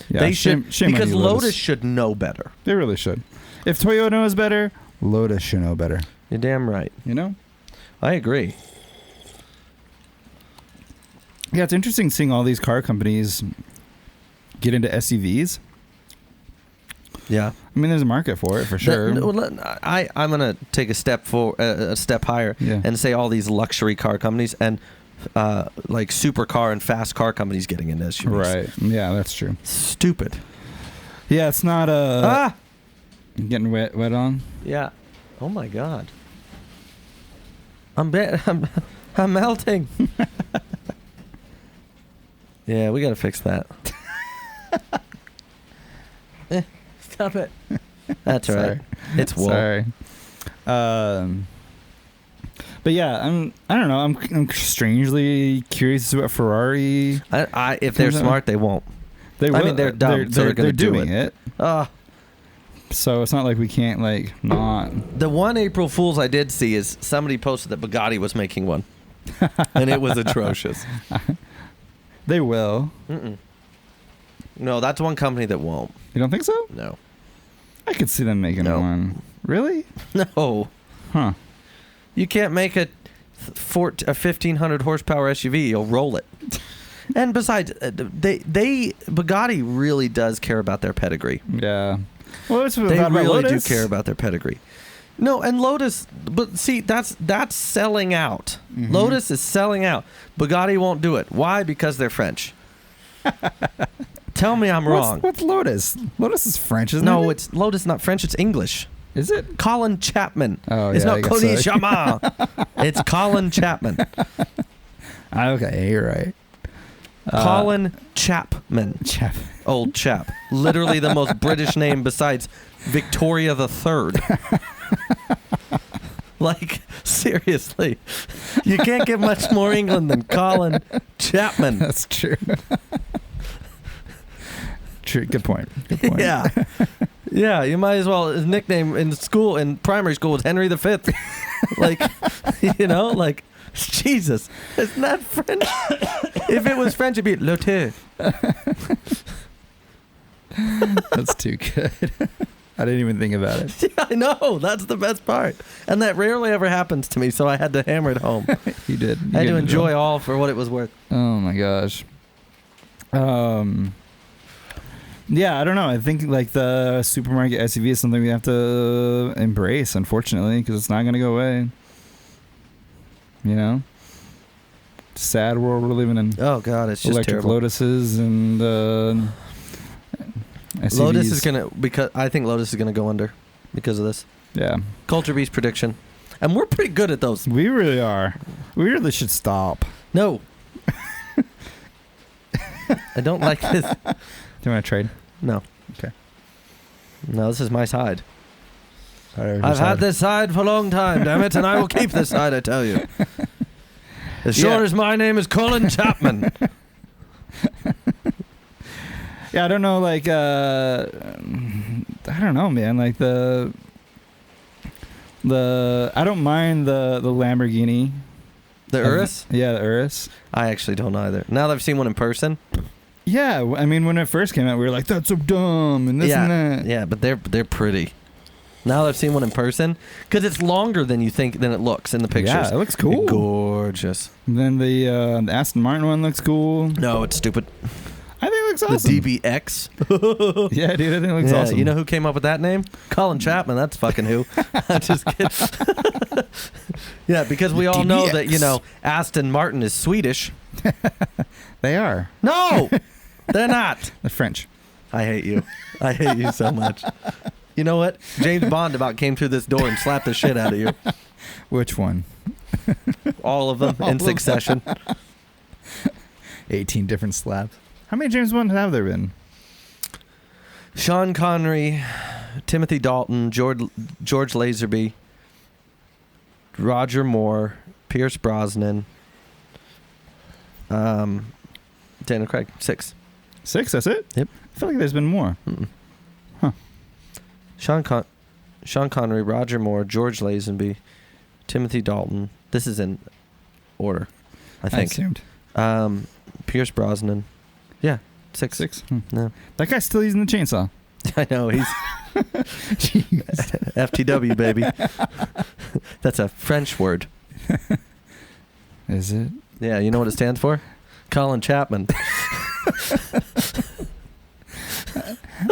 Yeah, they should, shame because on you, Lotus should know better. They really should. If Toyota knows better, Lotus should know better. You're damn right. You know? I agree. Yeah, it's interesting seeing all these car companies get into SUVs. Yeah. I mean, there's a market for it for sure. I'm gonna take a step higher and say all these luxury car companies and like supercar and fast car companies getting into SUVs. Right. Yeah, that's true. Stupid. Yeah, it's not getting wet on. Yeah. Oh my God. I'm melting. Yeah, we gotta fix that. Stop it. That's all right. It's wool. Sorry. But yeah, I don't know. I'm strangely curious what Ferrari. If they're smart, they won't. They will. I mean, they're dumb. They're doing it. So it's not like we can't not. The one April Fool's I did see is somebody posted that Bugatti was making one, and it was atrocious. They will. No, that's one company that won't. You don't think so? No. I could see them making one. Really? No. Huh. You can't make a 1,500 horsepower SUV. You'll roll it. And besides, Bugatti really does care about their pedigree. Yeah. Well, that's what they really Lotus. do care about their pedigree. No, and Lotus, but see, that's selling out. Lotus is selling out. Bugatti won't do it. Why? Because they're French. Tell me I'm wrong. What's Lotus? Lotus is French, isn't it? No, it's Lotus, not French. It's English. Is it? Colin Chapman. Oh, it's yeah, not Cody Chapman. It's Colin Chapman. Okay, you're right. Colin Chapman. Old chap. Literally the most British name besides Victoria the Third. Like, seriously, you can't get much more England than Colin Chapman. That's true. True. Good point. Good point. Yeah. Yeah, you might as well. His nickname in school, in primary school, was Henry V. Like, like, Jesus. Isn't that French? If it was French, it'd be Lotte. That's too good. I didn't even think about it. Yeah, I know. That's the best part. And that rarely ever happens to me, so I had to hammer it home. You did. I had to enjoy all for what it was worth. Oh, my gosh. Yeah, I don't know. I think like the supermarket SUV is something we have to embrace, unfortunately, because it's not going to go away. Sad world we're living in. Oh God, it's just electric terrible. Lotuses and SUVs. Lotus is I think Lotus is gonna go under because of this. Yeah. Culture Beast prediction, and we're pretty good at those. We really are. We really should stop. No. I don't like this. Do you want to trade? No. Okay. No, this is my side. I've had this side for a long time, damn it, and I will keep this side, I tell you. As sure as my name is Colin Chapman. Yeah, I don't know, like, I don't know, man. Like, I don't mind the Lamborghini. The Urus? Yeah, the Urus. I actually don't either. Now that I've seen one in person. Yeah, I mean, when it first came out, we were like, that's so dumb, and this and that. Yeah, but they're pretty. Now that I've seen one in person, because it's longer than you think than it looks in the pictures. Yeah, it looks cool. Gorgeous. And then the Aston Martin one looks cool. No, it's stupid. I think it looks awesome. The DBX. Yeah, dude, I think it looks awesome. You know who came up with that name? Colin Chapman. That's fucking who. I'm just kidding. Yeah, because we all know that, Aston Martin is Swedish. They are. No, they're not. They're French. I hate you. I hate you so much. You know what? James Bond about came through this door and slapped the shit out of you. Which one? All of them in succession. 18 different slaps. How many James Bonds have there been? Sean Connery, Timothy Dalton, George Lazenby, Roger Moore, Pierce Brosnan, Daniel Craig. 6. 6, that's it? Yep. I feel like there's been more. Mm-mm. Huh. Sean Connery, Roger Moore, George Lazenby, Timothy Dalton. This is in order, I think. I assumed. Pierce Brosnan. Yeah, 6. 6? No. That guy's still using the chainsaw. I know, he's FTW, baby. That's a French word. Is it? Yeah, you know what it stands for? Colin Chapman.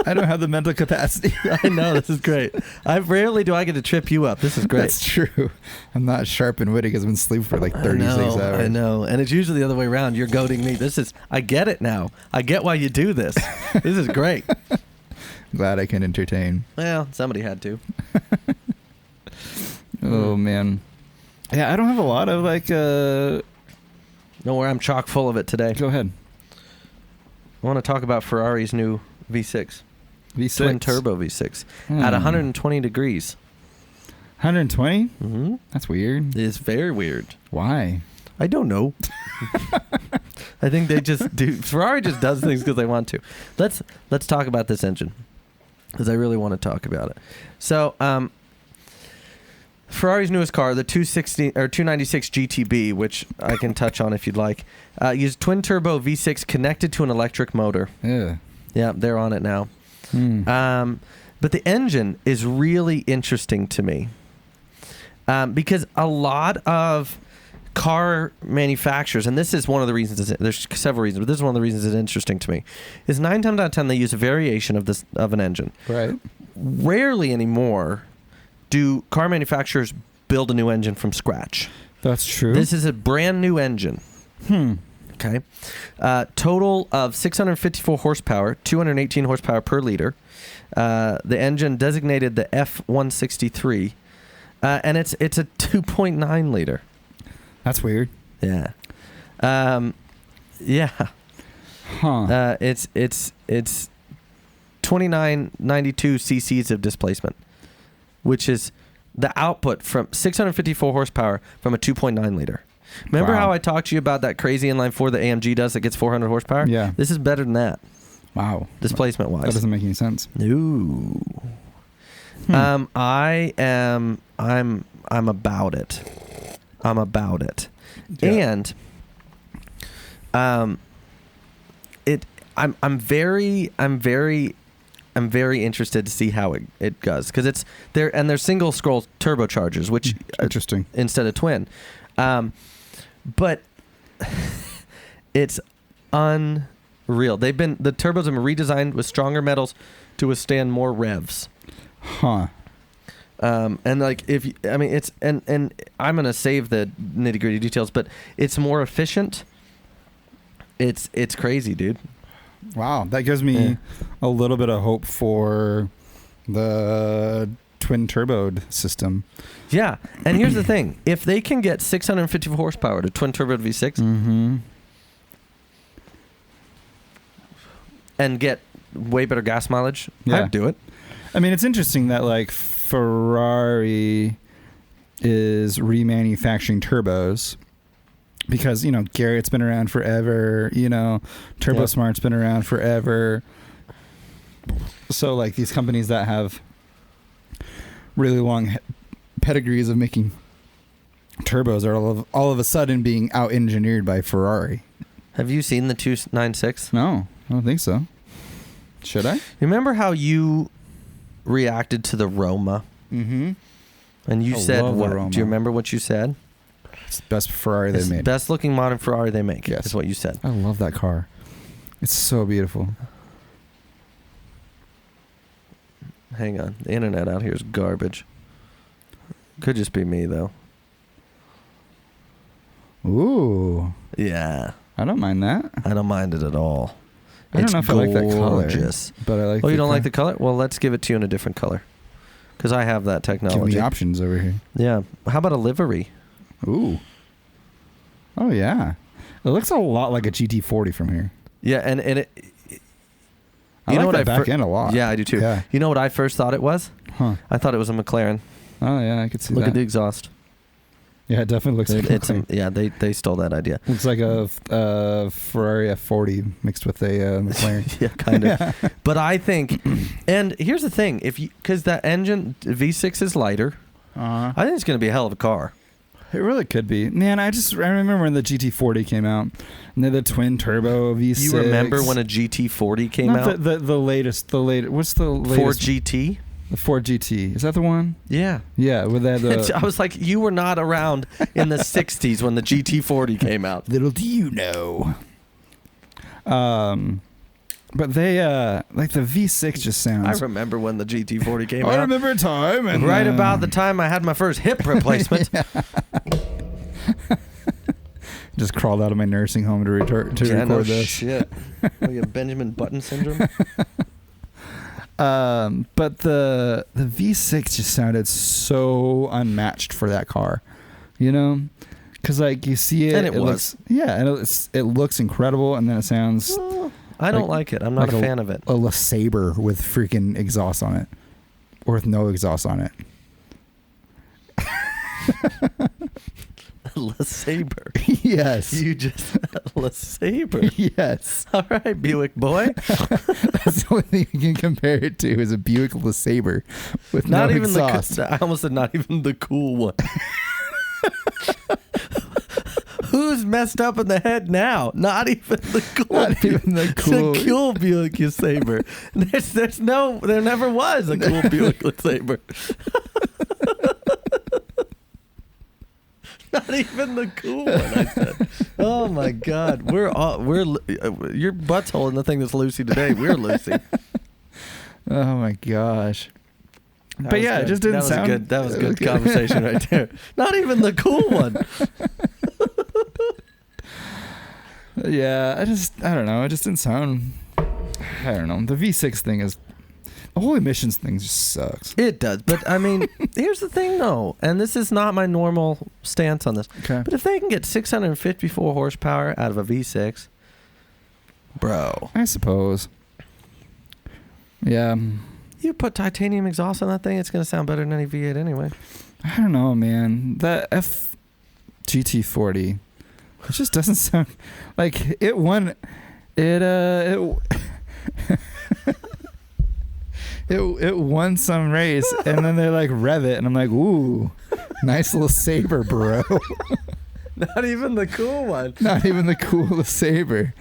I don't have the mental capacity. I know, this is great. Rarely do I get to trip you up. This is great. That's true. I'm not sharp and witty because I've been asleep for like 36 hours. I know. And it's usually the other way around. You're goading me. I get it now. I get why you do this. This is great. Glad I can entertain. Well, somebody had to. Oh, man. Yeah, I don't have a lot of like... Don't worry, I'm chock full of it today. Go ahead. I want to talk about Ferrari's new V6. V6? Twin turbo V6. At 120 degrees. 120? Mm-hmm. That's weird. It's very weird. Why? I don't know. I think they just do. Ferrari just does things because they want to. Let's talk about this engine because I really want to talk about it. So, Ferrari's newest car, the 296 GTB, which I can touch on if you'd like, used twin turbo V6 connected to an electric motor. Yeah. Yeah, they're on it now. But the engine is really interesting to me because a lot of car manufacturers, and this is one of the reasons, there's several reasons, but this is one of the reasons it's interesting to me, is 9 times out of 10 they use a variation of an engine. Right. Rarely anymore do car manufacturers build a new engine from scratch. That's true. This is a brand new engine. Okay. Total of 654 horsepower, 218 horsepower per liter. The engine designated the F163, and it's a 2.9 liter. That's weird. Yeah. Yeah. Huh. It's 2992 cc's of displacement, which is the output from 654 horsepower from a 2.9 liter. Remember Wow. how I talked to you about that crazy inline four that AMG does that gets 400 horsepower? Yeah. This is better than that, Wow. displacement wise. That doesn't make any sense. No. I'm about it. I'm about it. Yeah. And I'm very interested to see how it goes, because it's there, and they're single scroll turbochargers, which Interesting. instead of twin. But it's unreal. The turbos have been redesigned with stronger metals to withstand more revs. Huh. And like it's and I'm gonna save the nitty gritty details, but it's more efficient. It's crazy, dude. Wow. That gives me a little bit of hope for the twin turboed system. Yeah, and here's the thing: if they can get 654 horsepower to twin turbo V6, Mm-hmm. and get way better gas mileage, Yeah. I'd do it. I mean, it's interesting that like Ferrari is remanufacturing turbos because, Garrett's been around forever, Turbo Smart's been around forever. So like these companies that have really long pedigrees of making turbos are all of a sudden being out-engineered by Ferrari. Have you seen the 296? No, I don't think so. Should I? Remember how you reacted to the Roma? Mm-hmm. And you I said love the what? Roma. Do you remember what you said? It's the best Ferrari It's they've the made. best looking modern Ferrari they make. Yes. Is what you said. I love that car. It's so beautiful. Hang on. The internet out here is garbage. Could just be me, though. Ooh. Yeah. I don't mind that. I don't mind it at all. I don't know if I like that color. Gorgeous. But I like Oh, you don't color. like the color? Well, let's give it to you in a different color. Because I have that Give technology. me options over here. Yeah. How about a livery? Ooh. Oh, yeah. It looks a lot like a GT40 from here. Yeah, and it... I like that back end a lot. Yeah, I do too. Yeah. You know what I first thought it was? Huh. I thought it was a McLaren. Oh, yeah, I could see Look that. at the exhaust. Yeah, it definitely looks like It's McLaren. yeah, they stole that idea. Looks like a Ferrari F40 mixed with a McLaren. Yeah, kind of. But I think, and here's the thing: because that engine V6 is lighter, Uh-huh. I think it's going to be a hell of a car. It really could be. Man, I remember when the GT40 came out, and they had the twin turbo V6. You remember when a GT40 came Not out? the latest. What's the latest? Ford GT. The Ford GT. Is that the one? Yeah. Yeah, with that. I was like, you were not around in the '60s when the GT40 came out. Little do you know. But they like the V6 just sounds. I remember when the GT40 came out. I remember a time, and Right about the time I had my first hip replacement. just crawled out of my nursing home to record No this. shit. Oh, you have Benjamin Button syndrome? But the V6 just sounded so unmatched for that car, because like you see it, And it was. looks, and it looks incredible, and then it sounds I don't like it. I'm not like a fan of it. a LeSabre with freaking exhaust on it, or with no exhaust on it. LeSabre. Yes. You just LeSabre. Yes. All right, Buick boy. That's the only thing you can compare it to is a Buick LeSabre with Not no even exhaust. I almost said not even the cool one. Who's messed up in the head now? Not even the cool. Not even the cool. The cool Buick LeSabre. There never was a cool Buick LeSabre. Not even the cool one, I said. Oh my God, your butt's holding the thing that's Lucy today. We're Lucy. Oh my gosh. But yeah, it just didn't sound. That was a good conversation right there. Not even the cool one. Yeah, I don't know. It just didn't sound. I don't know. The V6 thing is. The whole emissions thing just sucks. It does, but I mean, here's the thing though, and this is not my normal stance on this. Okay. But if they can get 654 horsepower out of a V6, bro. I suppose. Yeah. You put titanium exhaust on that thing, it's going to sound better than any V8 anyway. I don't know, man. The GT40, it just doesn't sound like it won. It won some race, and then they like rev it, and I'm like, ooh, nice little Saber, bro. Not even the cool one. Not even the coolest Saber.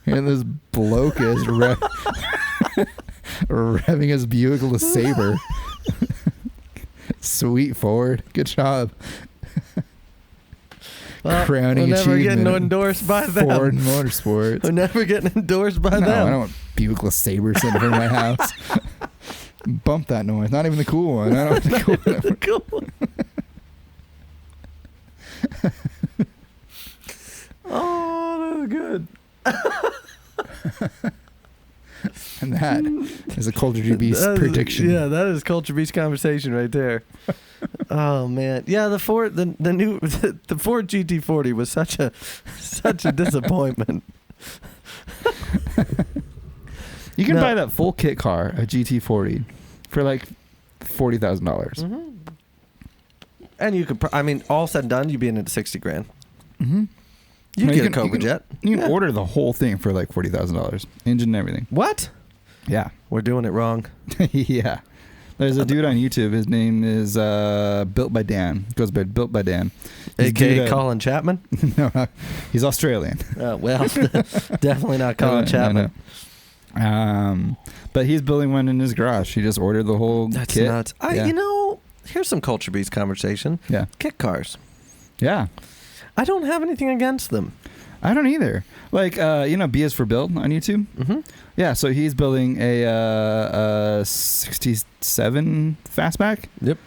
And this bloke is revving his Buick LeSabre. Sweet Ford, good job. Well, Crowning we're never achievement. getting endorsed by them. Ford Motorsports. We're never getting endorsed by No, them. I don't want Buick LeSabre sitting in front of my house. Bump that noise. Not even the cool one. I don't want the cool one. The cool one. Oh, that was good. And that is a Culture Beast prediction. Yeah, that is Culture Beast conversation right there. Oh man, yeah. The Ford GT40 was such a disappointment. You can buy that full kit car, a GT40, for like $40,000. Mm-hmm. And you could, all said and done, you'd be in at $60,000. Mm-hmm. You get a Cobra Jet. You can order the whole thing for like $40,000, engine and everything. What? Yeah. We're doing it wrong. Yeah. There's a dude on YouTube. His name is Built by Dan. Goes by Built by Dan. AKA Colin Chapman? No, he's Australian. Well, definitely not Colin Chapman. No. But he's building one in his garage. He just ordered the whole That's kit. nuts. Here's some Culture Beast conversation. Yeah. Kit cars. Yeah. I don't have anything against them. I don't either. Like, B is for Build on YouTube? Mm-hmm. Yeah, so he's building a 67 fastback. Yep.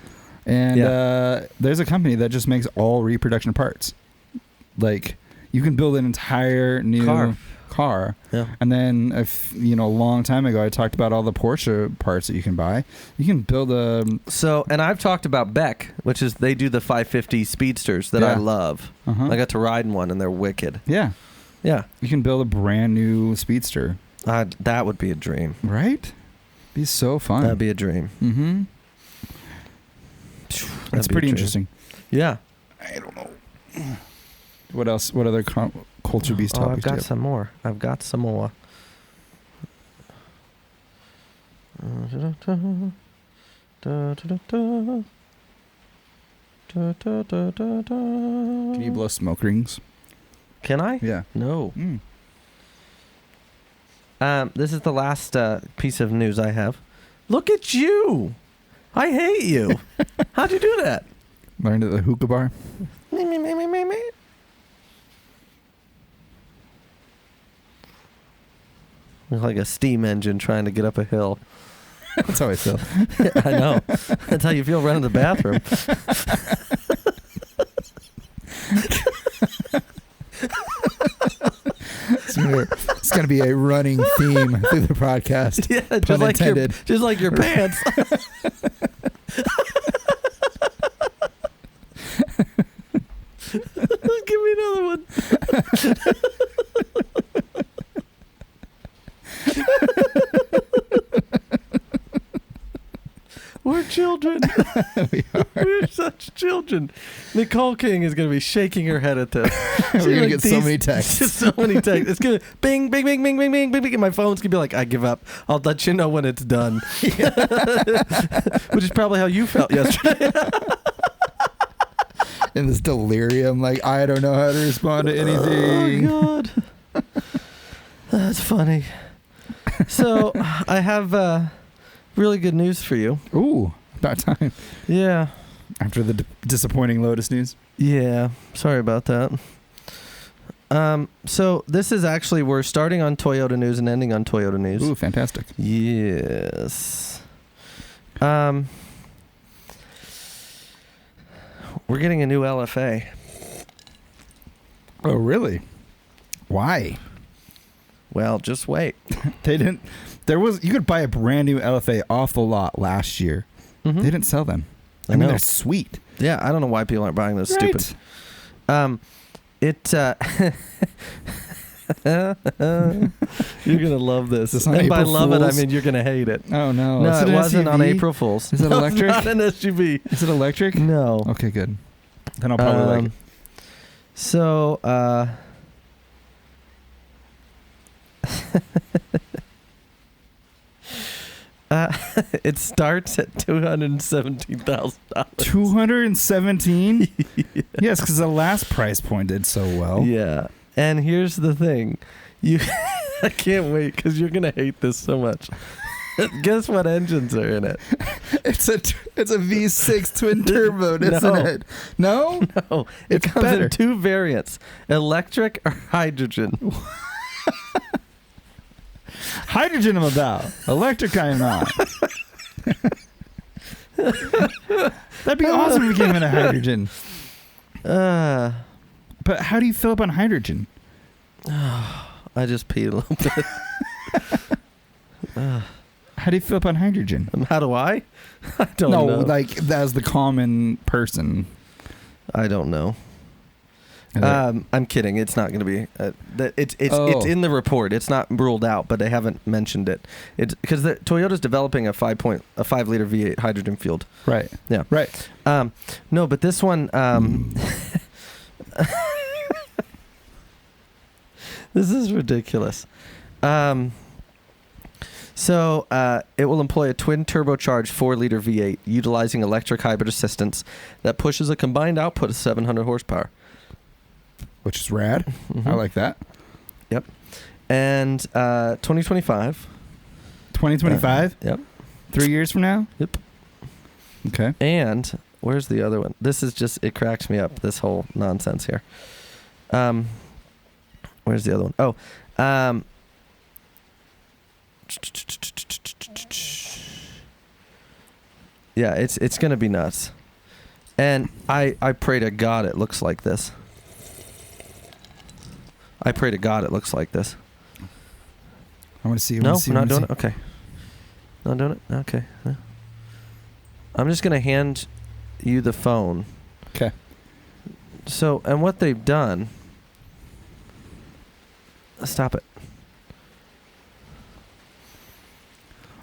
And there's a company that just makes all reproduction parts. Like, you can build an entire new car. Yeah. And then, a long time ago, I talked about all the Porsche parts that you can buy. You can build a... So, and I've talked about Beck, which is they do the 550 Speedsters that I love. Uh-huh. I got to ride in one, and they're wicked. Yeah. Yeah. You can build a brand new Speedster. That would be a dream. Right? Be so fun. That'd be a dream. Mm-hmm. That's pretty interesting. Yeah. I don't know. What else? What other Culture Beast topics? I've got some more. Can you blow smoke rings? Can I? Yeah. No. This is the last piece of news I have. Look at you. I hate you. How'd you do that? Learned at the hookah bar. Me. Like a steam engine trying to get up a hill. That's how I feel. I know. That's how you feel running the bathroom. It's going to be a running theme through the podcast. Yeah, just like your pants. Give me another one. We're children. We are. We're such children. Nicole King is going to be shaking her head at this. We're going to get so many texts. Just so many texts. It's going to bing, bing, bing, bing, bing, bing, bing, bing. And my phone's going to be like, I give up. I'll let you know when it's done. Which is probably how you felt yesterday. In this delirium, like, I don't know how to respond to anything. Oh, God. That's funny. So, I have really good news for you. Ooh, about time. Yeah. After the disappointing Lotus news. Yeah. Sorry about that. So, this is actually, we're starting on Toyota news and ending on Toyota news. Ooh, fantastic. Yes. We're getting a new LFA. Oh, really? Why? Well, just wait. They didn't. You could buy a brand new LFA off the lot last year. Mm-hmm. They didn't sell them. I know. They're sweet. Yeah, I don't know why people aren't buying those Right. stupid. You're gonna love this. Is this on And by April love it, I Fools? mean you're gonna hate it. Oh no! No, Is it an wasn't on SUV? April Fools. Is it No, electric? It's not an SUV. Is it electric? No. Okay, good. Then I'll probably like it. So, it starts at $217,000. 217. Yes, because the last price point did so well. Yeah, and here's the thing, I can't wait because you're gonna hate this so much. Guess what engines are in it? It's a V6 twin turbo, isn't No. it? No, No, it It's comes better. in two variants: electric or hydrogen. hydrogen I'm about. Electric I'm not. That'd be awesome if we came in a hydrogen. Uh, But how do you fill up on hydrogen? I just peed a little bit. How do you fill up on hydrogen? How do I? I don't no, know. like as the common person. I don't know. I'm kidding. It's not going to be. It's in the report. It's not ruled out, but they haven't mentioned it. It's because Toyota's developing a 5 liter V8 hydrogen fueled. Right. Yeah. Right. No, but this one. This is ridiculous. So it will employ a twin turbocharged 4 liter V8 utilizing electric hybrid assistance that pushes a combined output of 700 horsepower. Which is rad. Mhm. I like that. Yep. And 2025. 2025? Yep. 3 years from now? Yep. Okay. And where's the other one? This is just, it cracks me up, this whole nonsense here. Where's the other one? Oh. Yeah, it's going to be nuts. And I pray to God it looks like this. I pray to God it looks like this. I want to see. No, we're not doing it? Okay. Not doing it? Okay. Yeah. I'm just going to hand you the phone. Okay. So, and what they've done... Stop it.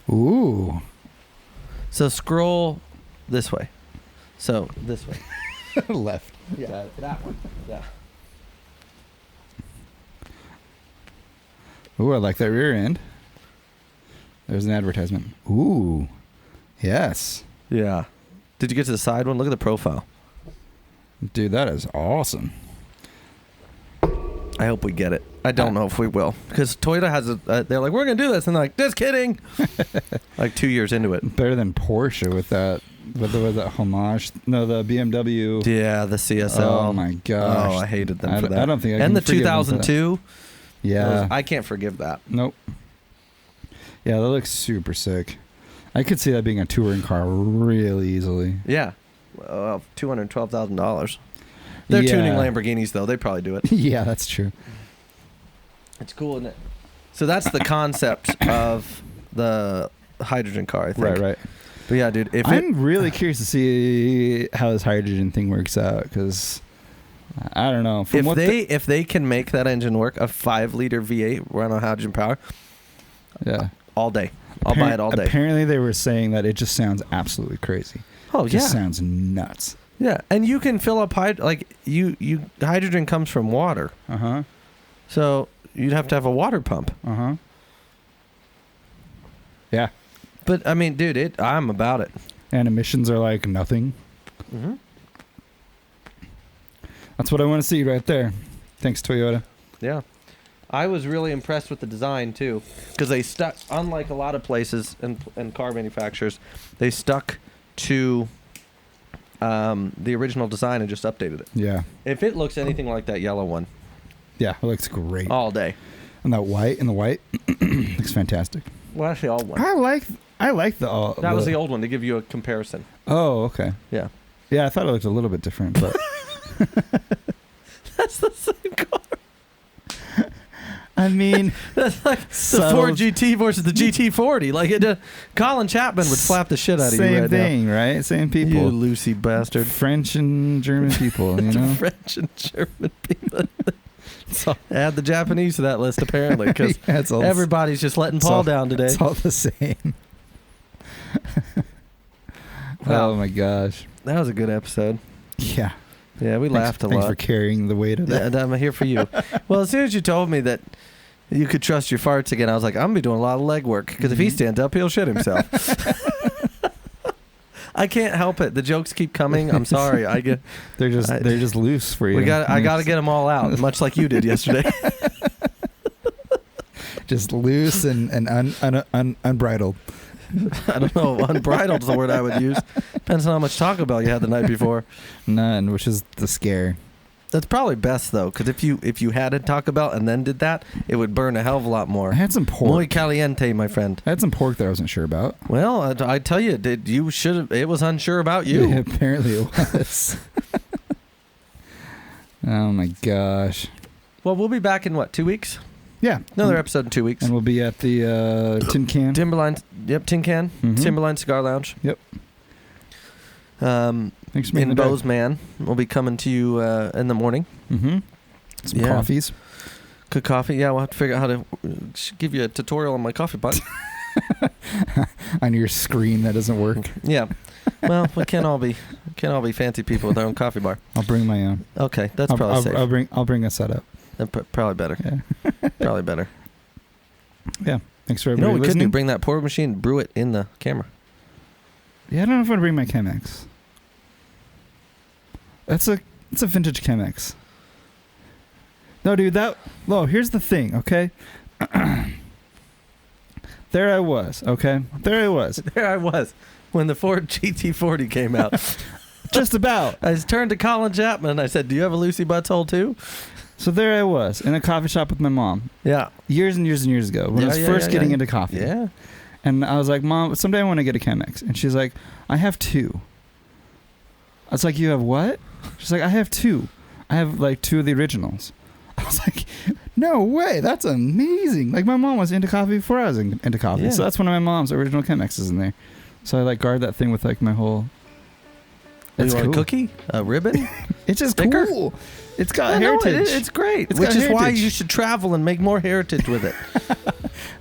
Ooh. So scroll this way. So, this way. Left. Yeah, that one. Yeah. Ooh, I like that rear end. There's an advertisement. Ooh. Yes. Yeah. Did you get to the side one? Look at the profile. Dude, that is awesome. I hope we get it. I don't know if we will. Because Toyota has they're like, we're going to do this. And they're like, just kidding. Like 2 years into it. Better than Porsche with that. With that homage. No, the BMW. Yeah, the CSL. Oh, my gosh. Oh, I hated them for that. I don't think I and can the forgive them for that. 2002. Yeah. I can't forgive that. Nope. Yeah, that looks super sick. I could see that being a touring car real easily. Yeah. $212,000. They're Yeah. tuning Lamborghinis, though. They probably do it. Yeah, that's true. It's cool, isn't it? So that's the concept of the hydrogen car, I think. Right. But yeah, dude. I'm really curious to see how this hydrogen thing works out because I don't know. From If they can make that engine work, a 5 liter V8 run on hydrogen power, yeah, all day. I'll buy it all day. Apparently, they were saying that it just sounds absolutely crazy. Oh It yeah, just sounds nuts. yeah. And you can fill up hydrogen comes from water, so you'd have to have a water pump. Yeah, But I mean, dude, I'm about it. and emissions are like nothing. Mm-hmm. That's what I want to see right there. Thanks, Toyota. Yeah. I was really impressed with the design too, because they stuck, unlike a lot of places and car manufacturers, they stuck to the original design and just updated it. Yeah, If it looks anything like that yellow one, yeah, it looks great. all day. And that white, looks fantastic. Well, actually, all one. I like the. That was the old one to give you a comparison. Oh, okay. Yeah. Yeah, I thought it looked a little bit different, but That's the same car. I mean, That's like the Ford GT versus the GT40. Like Colin Chapman would slap the shit out of you same right thing, right? Same now. You people. Lucy bastard. French and German people, you know? French and German people. Add the Japanese to that list, apparently, because everybody's just letting Paul down today. It's all the same. Wow. Oh, my gosh. That was a good episode. Yeah. Yeah, we laughed a lot. Thanks for carrying the weight of that. I'm here for you. Well, as soon as you told me that you could trust your farts again, I was like, I'm going to be doing a lot of leg work, because if he stands up, he'll shit himself. I can't help it. The jokes keep coming. I'm sorry. They're just loose for you. I got to get them all out, much like you did yesterday. Just loose and unbridled. I don't know. Unbridled is the word I would use. Depends on how much Taco Bell you had the night before. None, which is the scare. That's probably best though, because if you had a Taco Bell and then did that, it would burn a hell of a lot more. I had some pork. Muy caliente, my friend. I had some pork that I wasn't sure about. Well, I tell you, you should have. It was unsure about you. Yeah, apparently it was. Oh my gosh. Well, we'll be back in what, 2 weeks? Yeah, another episode in 2 weeks, and we'll be at the Tin Can. Timberline. Yep, Tin Can. Mm-hmm. Timberline Cigar Lounge. Yep. Thanks for in Bozeman. We'll be coming to you in the morning. Mm-hmm. Some coffees. Good coffee. Yeah, we'll have to figure out how to give you a tutorial on my coffee pot. On your screen that doesn't work. Yeah. Well, we can't all be fancy people with our own coffee bar. I'll bring my own. Okay, that's probably safe. I'll bring a setup. Probably better. Yeah. Probably better. Yeah. Thanks for everybody we listening. could do? Bring that pour machine, brew it in the camera. Yeah, I don't know if I'm gonna bring my Chemex. It's a vintage Chemex. No, dude, here's the thing, okay? There I was, okay? There I was when the Ford GT40 came out. Just about. I turned to Colin Chapman and I said, "Do you have a Lucy Butthole too?" So there I was in a coffee shop with my mom. Yeah. Years and years and years ago when I was first getting into coffee. Yeah. And I was like, "Mom, someday I want to get a Chemex." And she's like, "I have 2. I was like, "You have what?" She's like, "I have 2. I have like 2 of the originals." I was like, "No way, that's amazing!" Like my mom was into coffee before I was into coffee, yeah. So that's one of my mom's original Chemexes in there. So I like guard that thing with like my whole. It's cool. A cookie, a ribbon. It's just sticker? Cool. It's got heritage. It's great. Which is why you should travel and make more heritage with it.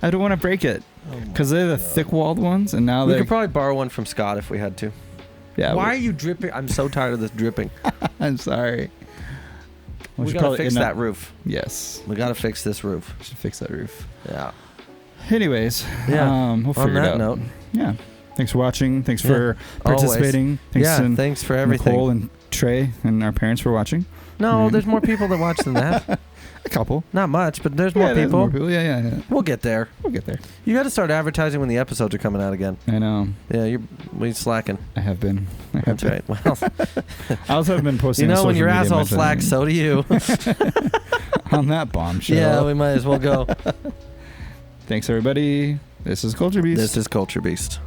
I don't want to break it because they're the thick-walled ones, and now we could probably borrow one from Scott if we had to. Yeah. Why are you dripping? I'm so tired of this dripping. I'm sorry. We gotta fix that roof. Yes. We gotta fix this roof. We should fix that roof. Yeah. Anyways, yeah. We'll figure it out. On that note. Yeah. Thanks for watching. Thanks for participating. Thanks for everything. Nicole and Trey and our parents for watching. No, there's more people that watch than that. A couple. Not much, but there's more people. Yeah. We'll get there. You got to start advertising when the episodes are coming out again. I know. Yeah, we're slacking. I have been. That's right. Well, I also have been posting. When your asshole slacks, so do you. On that bombshell. Yeah, we might as well go. Thanks, everybody. This is Culture Beast. This is Culture Beast.